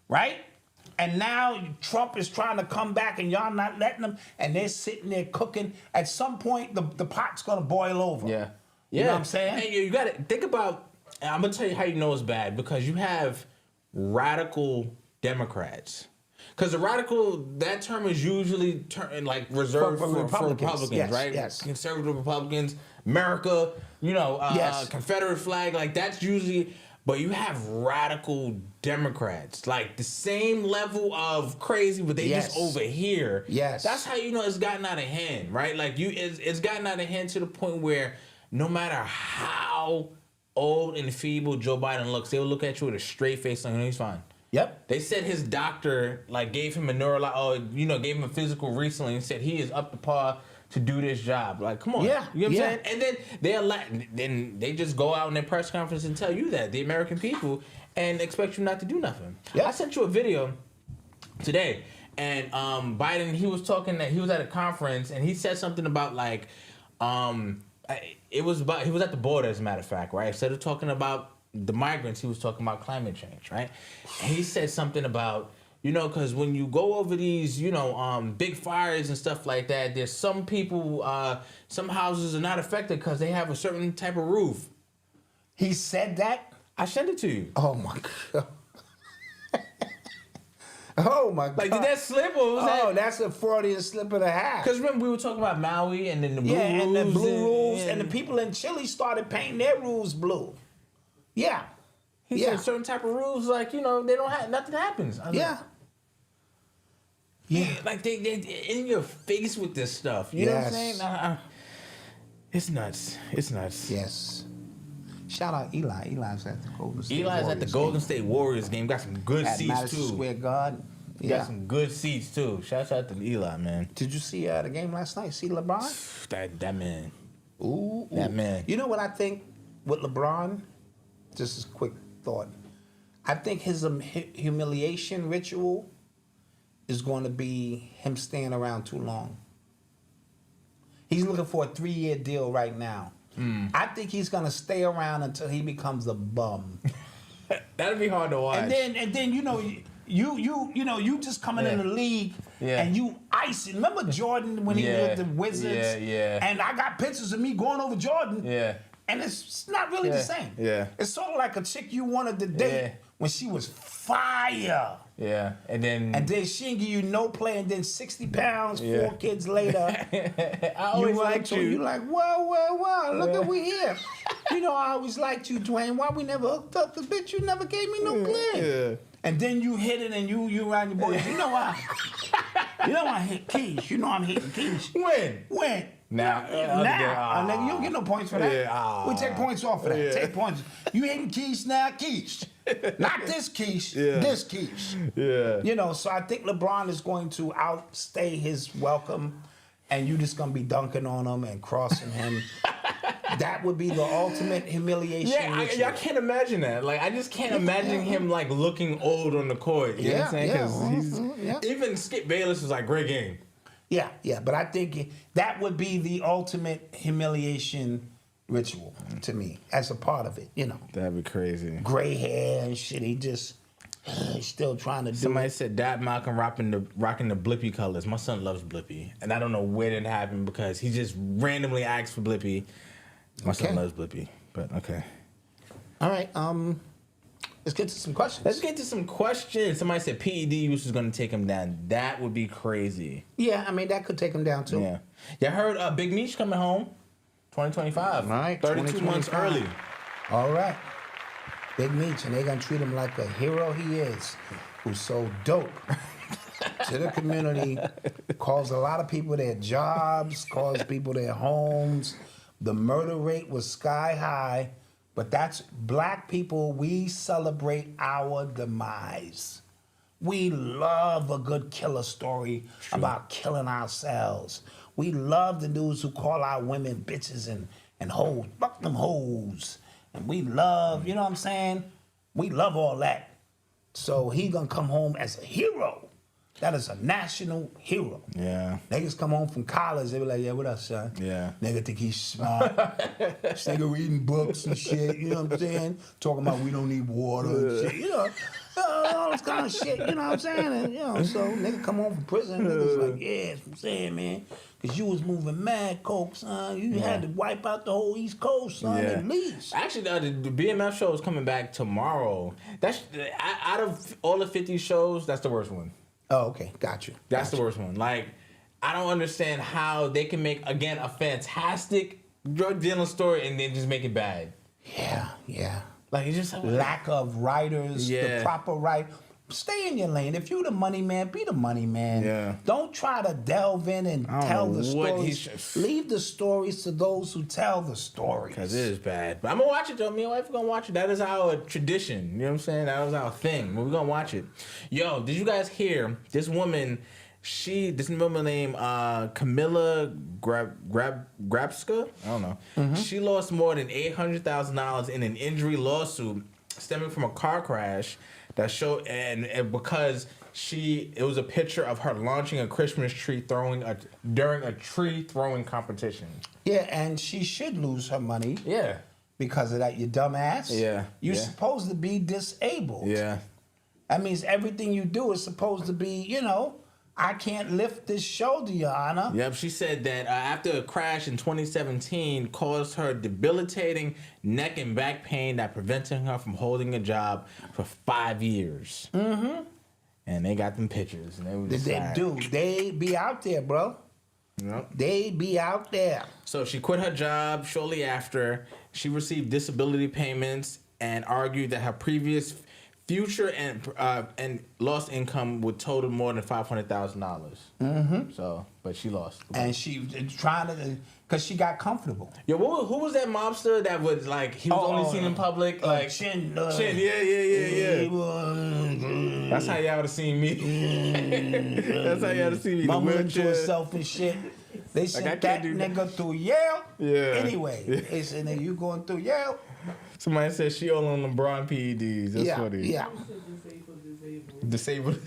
right? And now Trump is trying to come back and y'all not letting them, and they're sitting there cooking. At some point, the pot's gonna boil over. Yeah. You know what I'm saying? And you got to think about, and I'm going to tell you how you know it's bad, because you have radical Democrats. Because the radical, that term is usually reserved For for Republicans. Republicans, Yes, right? yes. Conservative Republicans, America, Yes. Confederate flag, that's usually, but you have radical Democrats, like the same level of crazy, but they Yes. just over here. Yes. That's how you know it's gotten out of hand, right? Like it's gotten out of hand to the point where no matter how old and feeble Joe Biden looks, they'll look at you with a straight face like, he's fine. Yep. They said his doctor gave him gave him a physical recently and said he is up to par to do this job. Like, come on. Yeah, You know what yeah. I'm saying? And then they just go out in their press conference and tell you that, the American people, and expect you not to do nothing. Yeah. I sent you a video today. And Biden, he was talking that he was at a conference and he said something about like, he was at the border, as a matter of fact, right? Instead of talking about the migrants, he was talking about climate change, right? And he said something about, because when you go over these, big fires and stuff like that, there's some people, some houses are not affected because they have a certain type of roof. He said that? I sent it to you. Oh my God. Oh my God. Like, did that slip or was that? Oh, that's a Freudian slip and a half. Because remember, we were talking about Maui and then the blue roofs. And the blue roofs. And the people in Chile started painting their roofs blue. Yeah. He said certain type of roofs, like, they don't have, nothing happens. Yeah. Yeah. Like, they in your face with this stuff. You know what I'm saying? It's nuts. It's nuts. Yes. Shout out Eli. Eli's at the Golden State Eli's Warriors at the Golden State Warriors game. Got some good at seats, Madison too. Square Garden. Got some good seats, too. Shout out to Eli, man. Did you see the game last night? See LeBron? That man. Ooh. That man. You know what I think with LeBron? Just a quick thought. I think his humiliation ritual is going to be him staying around too long. He's looking for a 3-year deal right now. I think he's going to stay around until he becomes a bum. That'd be hard to watch. And then you just coming in the league and you icing. Remember Jordan when he was with the Wizards? Yeah. And I got pictures of me going over Jordan. Yeah. And it's not really the same. Yeah. It's sort of like a chick you wanted to date when she was fire. Yeah. And then she didn't give you no play, and then 60 pounds, 4 kids later. I always liked you. You're like, well, look at we here. I always liked you, Dwayne. Why we never hooked up? Because, bitch, you never gave me no play. Yeah. And then you hit it and you around your boys. You know why? I hit Keish. You know I'm hitting Keish. When? Now. Nigga, you don't get no points for that. We take points off for that. Yeah. Take points. You hitting Keish now, Keish. Not this Keish, this Keish. Yeah. So I think LeBron is going to outstay his welcome, and you just going to be dunking on him and crossing him. That would be the ultimate humiliation. Yeah, I can't imagine that. Like, I just can't imagine him, like, looking old on the court. You know what I'm saying? Because even Skip Bayless was like, great game. Yeah, but I think that would be the ultimate humiliation ritual to me as a part of it, That'd be crazy. Gray hair and shit. He just still trying to do Somebody it. said Dad Malcolm rocking the Blippy colors. My son loves Blippy. And I don't know where it happened because he just randomly asked for Blippy. My son loves Blippy. But okay. All right, let's get to some questions. Somebody said PED use is going to take him down. That would be crazy. Yeah, I mean, that could take him down too. Yeah. I heard Big Meech coming home 2025. All right, 32 months 2025. early. All right. Big Meech, and they're going to treat him like a hero he is, who's so dope to the community, caused a lot of people their jobs, caused people their homes. The murder rate was sky high, but that's black people. We celebrate our demise. We love a good killer story about killing ourselves. We love the dudes who call our women bitches and hoes. Fuck them hoes. And we love, you know what I'm saying? We love all that. So he gonna come home as a hero. That is a national hero. Yeah. Niggas come home from college, they be like, yeah, what up, son? Yeah. Nigga think he's smart. This nigga reading books and shit, you know what I'm saying? Talking about we don't need water and shit, all this kind of shit, you know what I'm saying? And, so nigga come home from prison, niggas like, yeah, that's what I'm saying, man. Because you was moving mad coke, son. You had to wipe out the whole East Coast, son, at least. Actually, the BMF show is coming back tomorrow. That's out of all the 50 shows, that's the worst one. Oh, okay. Got you. That's the worst one. Like, I don't understand how they can make, again, a fantastic drug dealing story and then just make it bad. Yeah. Like, it's just lack of writers, the proper right. Stay in your lane. If you the money man, be the money man. Yeah. Don't try to delve in and tell the stories. Leave the stories to those who tell the stories. Because it is bad. But I'm going to watch it, though. Me and my wife are going to watch it. That is our tradition. You know what I'm saying? That was our thing. We're going to watch it. Yo, did you guys hear this woman, this woman named Camilla Grabska? I don't know. Mm-hmm. She lost more than $800,000 in an injury lawsuit stemming from a car crash that showed, and because it was a picture of her launching a Christmas tree during a tree throwing competition. Yeah, and she should lose her money. Yeah. Because of that, you dumbass. Yeah. You're supposed to be disabled. Yeah. That means everything you do is supposed to be, I can't lift this shoulder, Your Honor. Yep, she said that after a crash in 2017 caused her debilitating neck and back pain that prevented her from holding a job for 5 years. Mm-hmm. And they got them pictures. And they was They be out there, bro. Yep. They be out there. So she quit her job shortly after. She received disability payments and argued that her previous future and lost income would total more than $500,000. Mm-hmm. So, but she lost. And she trying to, because she got comfortable. Yo, who was that mobster that was like, he was only seen in public? Like Chin. Yeah. That's how y'all would have seen me. That's how y'all would have seen me. Mumbling to herself and shit. They sent that nigga through Yale. Yeah. Anyway, they said, you going through Yale? Somebody said she all on LeBron PEDs. That's funny. Yeah. Disabled.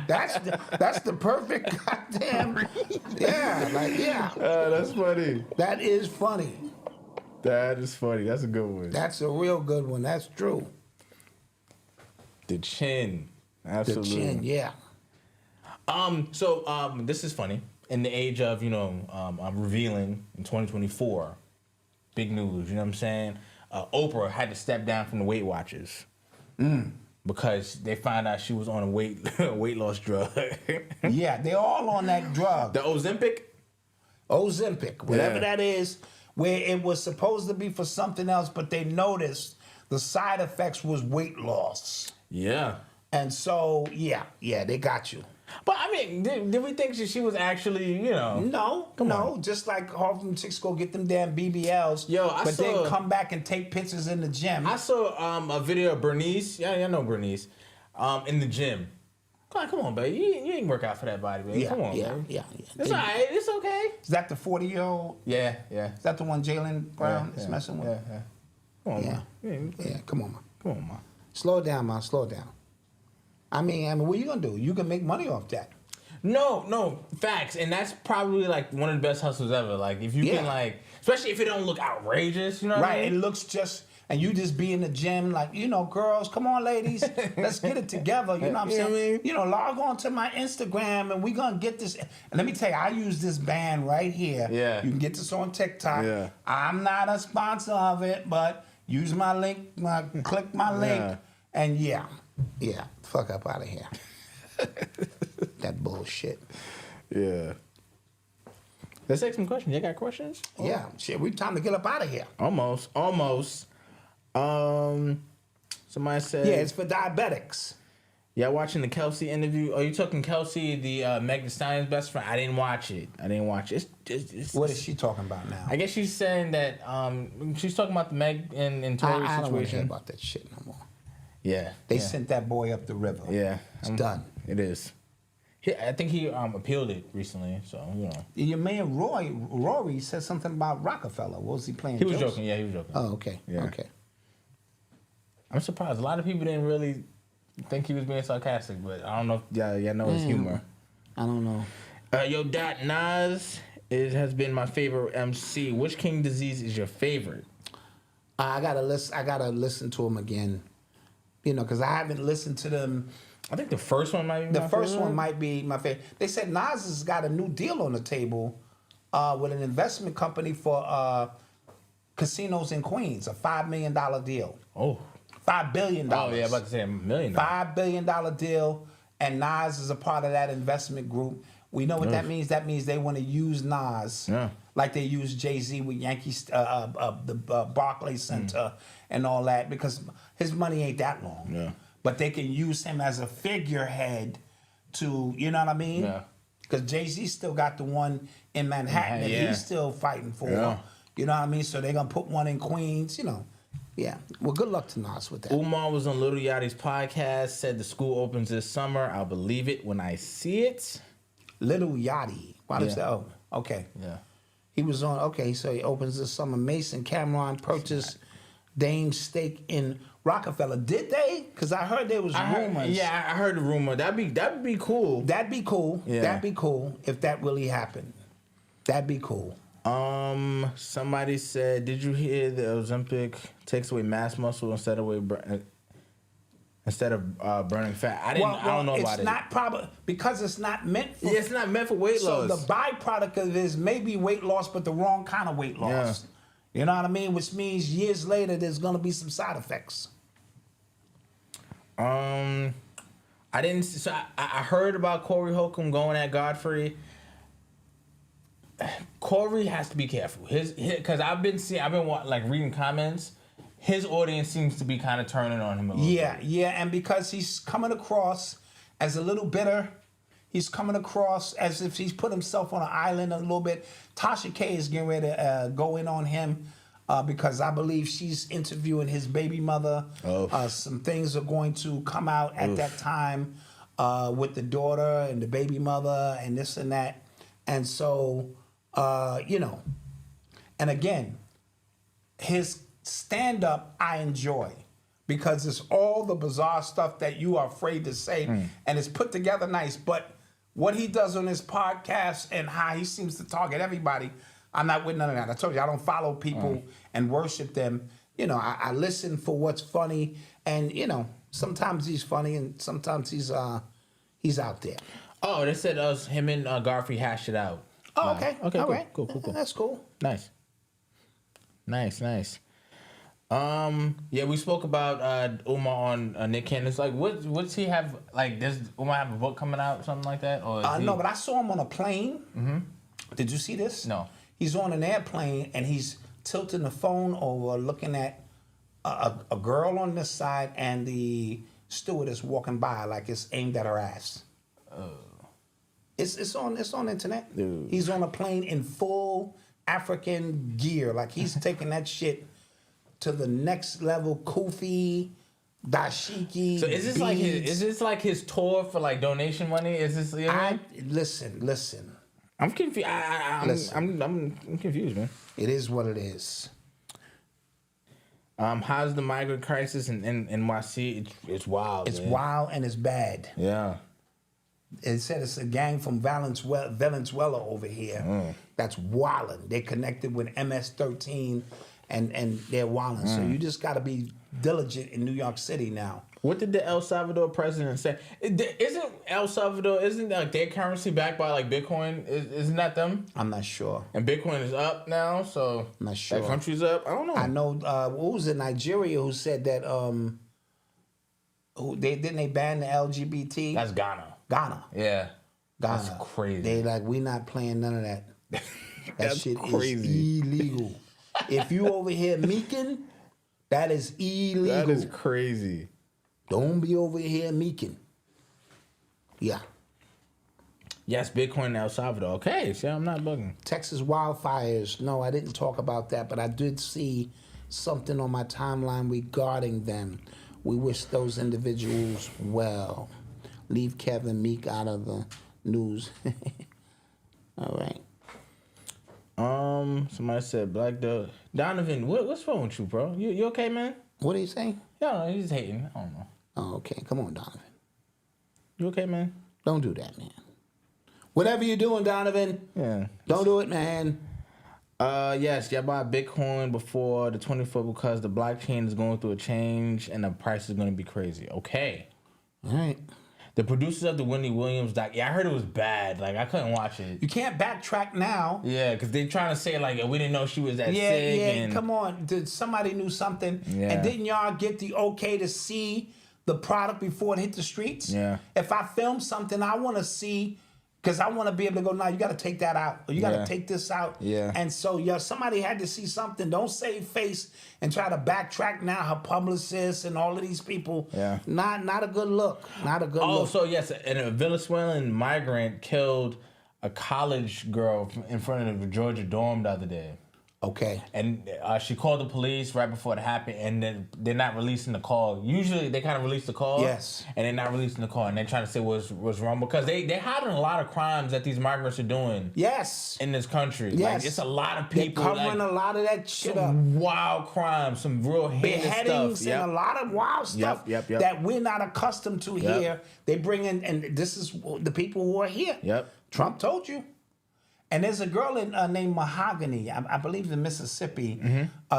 That's the perfect goddamn. Yeah. That's funny. That is funny. That is funny. That's a good one. That's a real good one. That's true. The chin. Absolutely. The chin, yeah. So this is funny. In the age of, revealing in 2024, big news, you know what I'm saying? Oprah had to step down from the Weight Watchers. Because they found out she was on a weight loss drug. Yeah, they're all on that drug. The Ozempic, whatever that is, where it was supposed to be for something else, but they noticed the side effects was weight loss. Yeah. And so, yeah, they got you. But I mean, did we think she was actually, No, just like all them chicks go get them damn BBLs. But then come back and take pictures in the gym. I saw a video of Bernice. Yeah, I know Bernice. In the gym. Come on, baby. You ain't work out for that body, baby. Come on, baby. Yeah. It's all right. It's okay. Is that the 40-year-old? Yeah. Is that the one Jaylen Brown is messing with? Yeah. Come on, man. Yeah, come on, man. Come on, man. Slow down, man. Slow down. I mean, what are you gonna do? You can make money off that. No, facts, and that's probably like one of the best hustles ever. Like if you can, like, especially if it don't look outrageous, you know what I mean? It looks just, and you just be in the gym, like, girls, come on, ladies, let's get it together. You know what I'm saying? Log on to my Instagram, and we gonna get this. And let me tell you, I use this band right here. Yeah, you can get this on TikTok. Yeah, I'm not a sponsor of it, but use my link, click my link, and yeah, fuck up out of here. That bullshit. Yeah. Let's take some questions. You got questions? Yeah. Shit, we time to get up out of here. Almost. Somebody said... Yeah, it's for diabetics. Y'all watching the Kelsey interview? Are you talking Kelsey, the Meg Thee Stallion's best friend? I didn't watch it. It's what is she talking about now? I guess she's saying that... she's talking about the Meg and Tory situation. I don't want to hear about that shit no more. Yeah. They sent that boy up the river. Yeah. It's done. It is. I think he appealed it recently, so, Your man Rory said something about Rockefeller. What was he playing? He was joking. Yeah, he was joking. Oh, okay. Yeah. Okay. I'm surprised. A lot of people didn't really think he was being sarcastic, but I don't know if y'all know his humor. I don't know. Yo, Nas has been my favorite MC. Which King Disease is your favorite? I gotta listen to him again. Because I haven't listened to them. I think the first one might be the first one might be my favorite. They said Nas has got a new deal on the table with an investment company for casinos in Queens, a $5 million deal. Oh. $5 billion. Oh, yeah, about to say $1 million. $5 billion deal, and Nas is a part of that investment group. We know what that means. That means they want to use Nas like they use Jay-Z with the Barclays Center and all that, because his money ain't that long. Yeah. But they can use him as a figurehead to, you know what I mean? Yeah. Because Jay-Z still got the one in Manhattan that he's still fighting for. Yeah. You know what I mean? So they're going to put one in Queens, Yeah. Well, good luck to Nas with that. Umar was on Lil Yachty's podcast, said the school opens this summer. I'll believe it when I see it. Lil Yachty. Why did say, okay. Yeah. He was on, so he opens this summer. Mason Cameron purchased Dame's stake in Rockefeller. Did they? Because I heard there was rumors. I heard the rumor. That'd be cool. That'd be cool. Yeah. That'd be cool if that really happened. That'd be cool. Somebody said, did you hear the Ozempic takes away mass muscle instead of burning fat? I don't know about it. It's not probably because it's not meant for. Yeah, it's not meant for weight loss. So the byproduct of it is maybe weight loss, but the wrong kind of weight loss. You know what I mean? Which means years later there's gonna be some side effects. I didn't. So I heard about Corey Holcomb going at Godfrey. Corey has to be careful. Because I've been reading comments. His audience seems to be kind of turning on him a little bit. Yeah, and because he's coming across as a little bitter, he's coming across as if he's put himself on an island a little bit. Tasha K is getting ready to go in on him because I believe she's interviewing his baby mother. Some things are going to come out at that time with the daughter and the baby mother and this and that. And so, and again, his stand-up I enjoy because it's all the bizarre stuff that you are afraid to say and it's put together nice. But what he does on his podcast and how he seems to target everybody, I'm not with none of that. I told you, I don't follow people and worship them. I listen for what's funny and, sometimes he's funny and sometimes he's out there. Oh, they said him and Godfrey hashed it out. Oh, okay. Okay, All cool, right. cool. That's cool. Nice. Yeah, we spoke about Umar on Nick Cannon's. Like, what's he have? Like, does Umar have a book coming out, something like that? Or no, but I saw him on a plane. Mm-hmm. Did you see this? No. He's on an airplane and he's tilting the phone over, looking at a girl on this side, and the stewardess walking by like it's aimed at her ass. It's on the internet. Dude. He's on a plane in full African gear, like he's taking that shit to the next level. Kufi, dashiki. So is this like his tour for like donation money? Is this? Listen. I'm confused. I'm confused, man. It is what it is. How's the migrant crisis in NYC? It's wild. It's man. wild and it's bad. Yeah. It said it's a gang from Venezuela over here that's wilding. They're connected with MS-13 and they're wilding. So you just got to be diligent in New York City now. What did the El Salvador president say? Isn't like their currency backed by like Bitcoin? Isn't that them? I'm not sure. And Bitcoin is up now, so I'm not sure. That country's up. I don't know. I know. What was it? Nigeria who said that? Didn't they ban the LGBT? That's Ghana. Yeah. Ghana. That's crazy. They like, we not playing none of that. That shit crazy. is illegal. If you over here meeking, that is illegal. That is crazy. Don't be over here meeking. Yeah. Yes, Bitcoin in El Salvador. Okay, see, I'm not bugging. Texas wildfires. No, I didn't talk about that, but I did see something on my timeline regarding them. We wish those individuals well. Leave Kevin Meek out of the news. All right. Somebody said Black Dot. Donovan, what's wrong with you, bro? You okay, man? What are you saying? Yeah, he's hating. I don't know. Oh, okay. Come on, Donovan. You okay, man? Don't do that, man. Whatever you're doing, Donovan. Yeah. Don't do it, man. Yes, y'all buy Bitcoin before the 24th because the blockchain is going through a change and the price is going to be crazy. Okay. All right. The producers of the Wendy Williams doc, I heard it was bad. Like, I couldn't watch it. You can't backtrack now. Yeah, because they're trying to say, like, we didn't know she was that sick. Yeah, come on. Somebody knew something. Yeah. And didn't y'all get the okay to see the product before it hit the streets? Yeah. If I film something, I want to see, because I want to be able to go, no, you got to take that out. Or you got to take this out. Yeah. And so, somebody had to see something. Don't save face and try to backtrack now. Her publicist and all of these people. Yeah. Not a good look. Not a good look. Oh, so yes, and a Venezuelan migrant killed a college girl in front of the Georgia dorm the other day. Okay. And she called the police right before it happened, and then they're not releasing the call. Usually they kind of release the call. Yes. And they're not releasing the call, and they're trying to say what's wrong because they're hiding a lot of crimes that these migrants are doing. Yes. In this country. Yes. Like, it's a lot of people. They're covering a lot of that shit up. Wild crimes, some real heinous Beheadings stuff. and a lot of wild stuff Yep. that we're not accustomed to Yep. here. They bring in, and this is the people who are here. Yep. Trump told you. And there's a girl named Mahogany, I believe in Mississippi.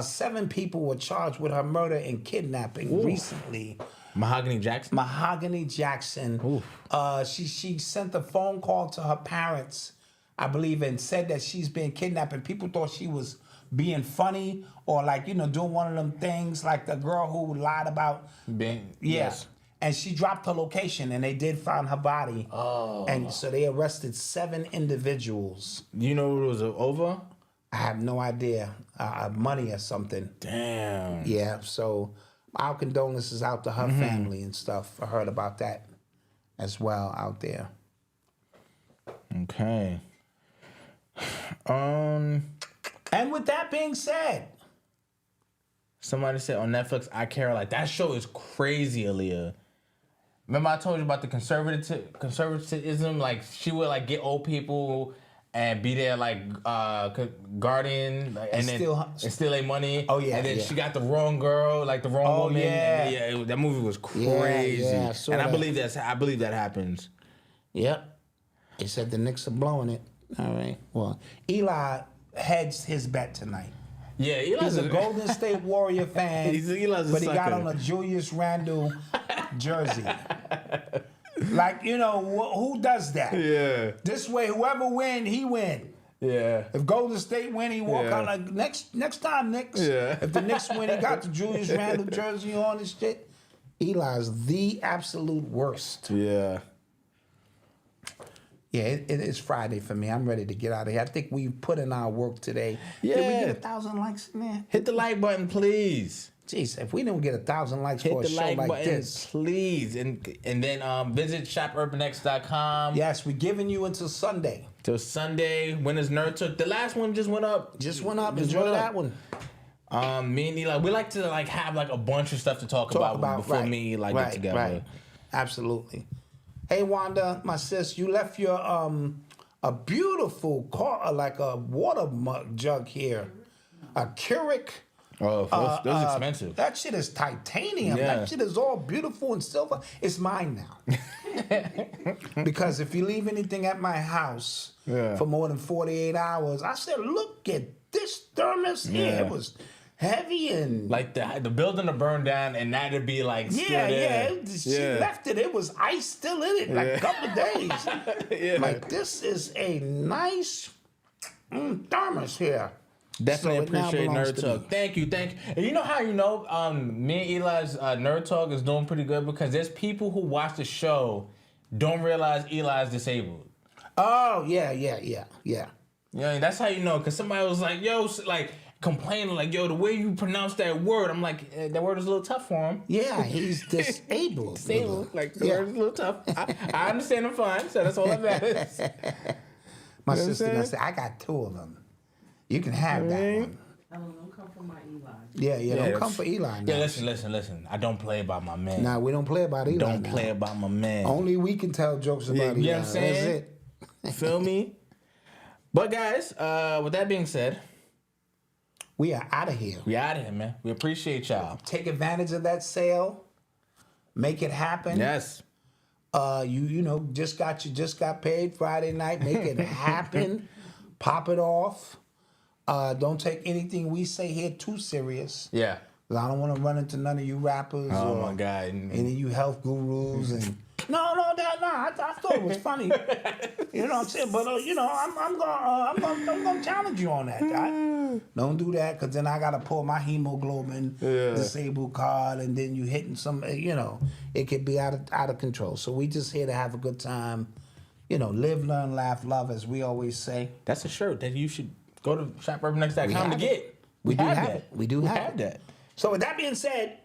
7 people were charged with her murder and kidnapping recently. Mahogany Jackson? Mahogany Jackson. She sent a phone call to her parents, I believe, and said that she's been kidnapped. And people thought she was being funny or doing one of them things like the girl who lied about. Yes. And she dropped her location, and they did find her body. Oh. And so they arrested 7 individuals. You know what it was over? I have no idea. Money or something. Damn. Yeah, so our condolences out to her family and stuff. I heard about that as well out there. Okay. And with that being said, somebody said on Netflix, I Care, like that show is crazy, Aaliyah. Remember I told you about the conservatism? Like she would like get old people and be there like guardian and then steal their money. Oh yeah. And then she got the wrong girl, like the wrong woman. Yeah. And that movie was crazy. Yeah, and I believe that happens. Yep. They said the Knicks are blowing it. All right. Well, Eli hedged his bet tonight. Yeah, Eli's He's a Golden State Warrior fan, but he got on a Julius Randle jersey. Like, who does that? Yeah. This way, whoever win, he win. Yeah. If Golden State win, he walk out like, next time, Knicks. Yeah. If the Knicks win, he got the Julius Randle jersey on and shit. Eli's the absolute worst. Yeah. Yeah, it is Friday for me. I'm ready to get out of here. I think we put in our work today. Yeah. Did we get 1,000 likes in there? Hit the like button, please. Jeez, if we don't get 1,000 likes Hit for a the show like like button, this. please. And then visit shopurbanx.com. Yes, we're giving you until Sunday. Till Sunday. Winners Nerd Talk. The last one just went up. Enjoy that one. Me and Eli, we like to have a bunch of stuff to talk about before right, me get together. Right. Absolutely. Hey Wanda, my sis, you left your a beautiful car, like a water jug here, a Keurig. Oh, those expensive. That shit is titanium. Yeah. That shit is all beautiful and silver. It's mine now. Because if you leave anything at my house for more than 48 hours, I said, look at this thermos here. Yeah. It was heavy and Like the building to burn down and that'd be like still there. She left it. It was ice still in it, like a couple of days. Like this is a nice thermos here. Definitely So it now appreciate belongs Nerd to Talk. me. Thank you. And you know how me and Eli's Nerd Talk is doing pretty good because there's people who watch the show don't realize Eli's disabled. Oh yeah. Yeah, that's how you know because somebody was like, yo, like complaining like, yo, the way you pronounce that word, I'm like, that word is a little tough for him. Yeah, he's disabled. Like the word is a little tough. I understand him fine, so that's all that matters. My You know what I'm sister gonna saying? say, I got 2 of them. You can have that one. Don't come for my Eli. Yeah, don't come for Eli now. Yeah, listen. I don't play about my man. Nah, we don't play about Eli Don't now. play about my man. Only we can tell jokes about Eli. you know what I'm saying? That's it. Feel me? But guys, with that being said, We are out of here. we out of here, man. We appreciate y'all. Take advantage of that sale. Make it happen. Yes. You just got paid Friday night. Make it happen. Pop it off. Don't take anything we say here too serious. Yeah. 'Cause I don't want to run into none of you rappers Oh or my God. any of you health gurus and no. I thought it was funny. You know what I'm saying? But I'm gonna challenge you on that. Don't do that because then I gotta pull my hemoglobin disabled card and then you hitting some. It could be out of control. So we just here to have a good time. Live, learn, laugh, love, as we always say. That's a shirt that you should go to shopurbanx.com to get. We do have it. We do We have have that. So with that being said,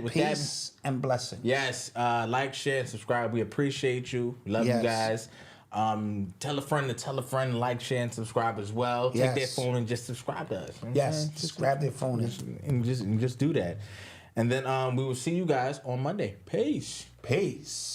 peace and blessing. Yes, like, share, and subscribe. We appreciate you. Love you Yes. guys. Tell a friend to tell a friend, like, share, and subscribe as well. Take their Yes. phone and just subscribe to us. You know what I'm Yes, saying? just grab their phone and just do that. And then we will see you guys on Monday. Peace. Peace.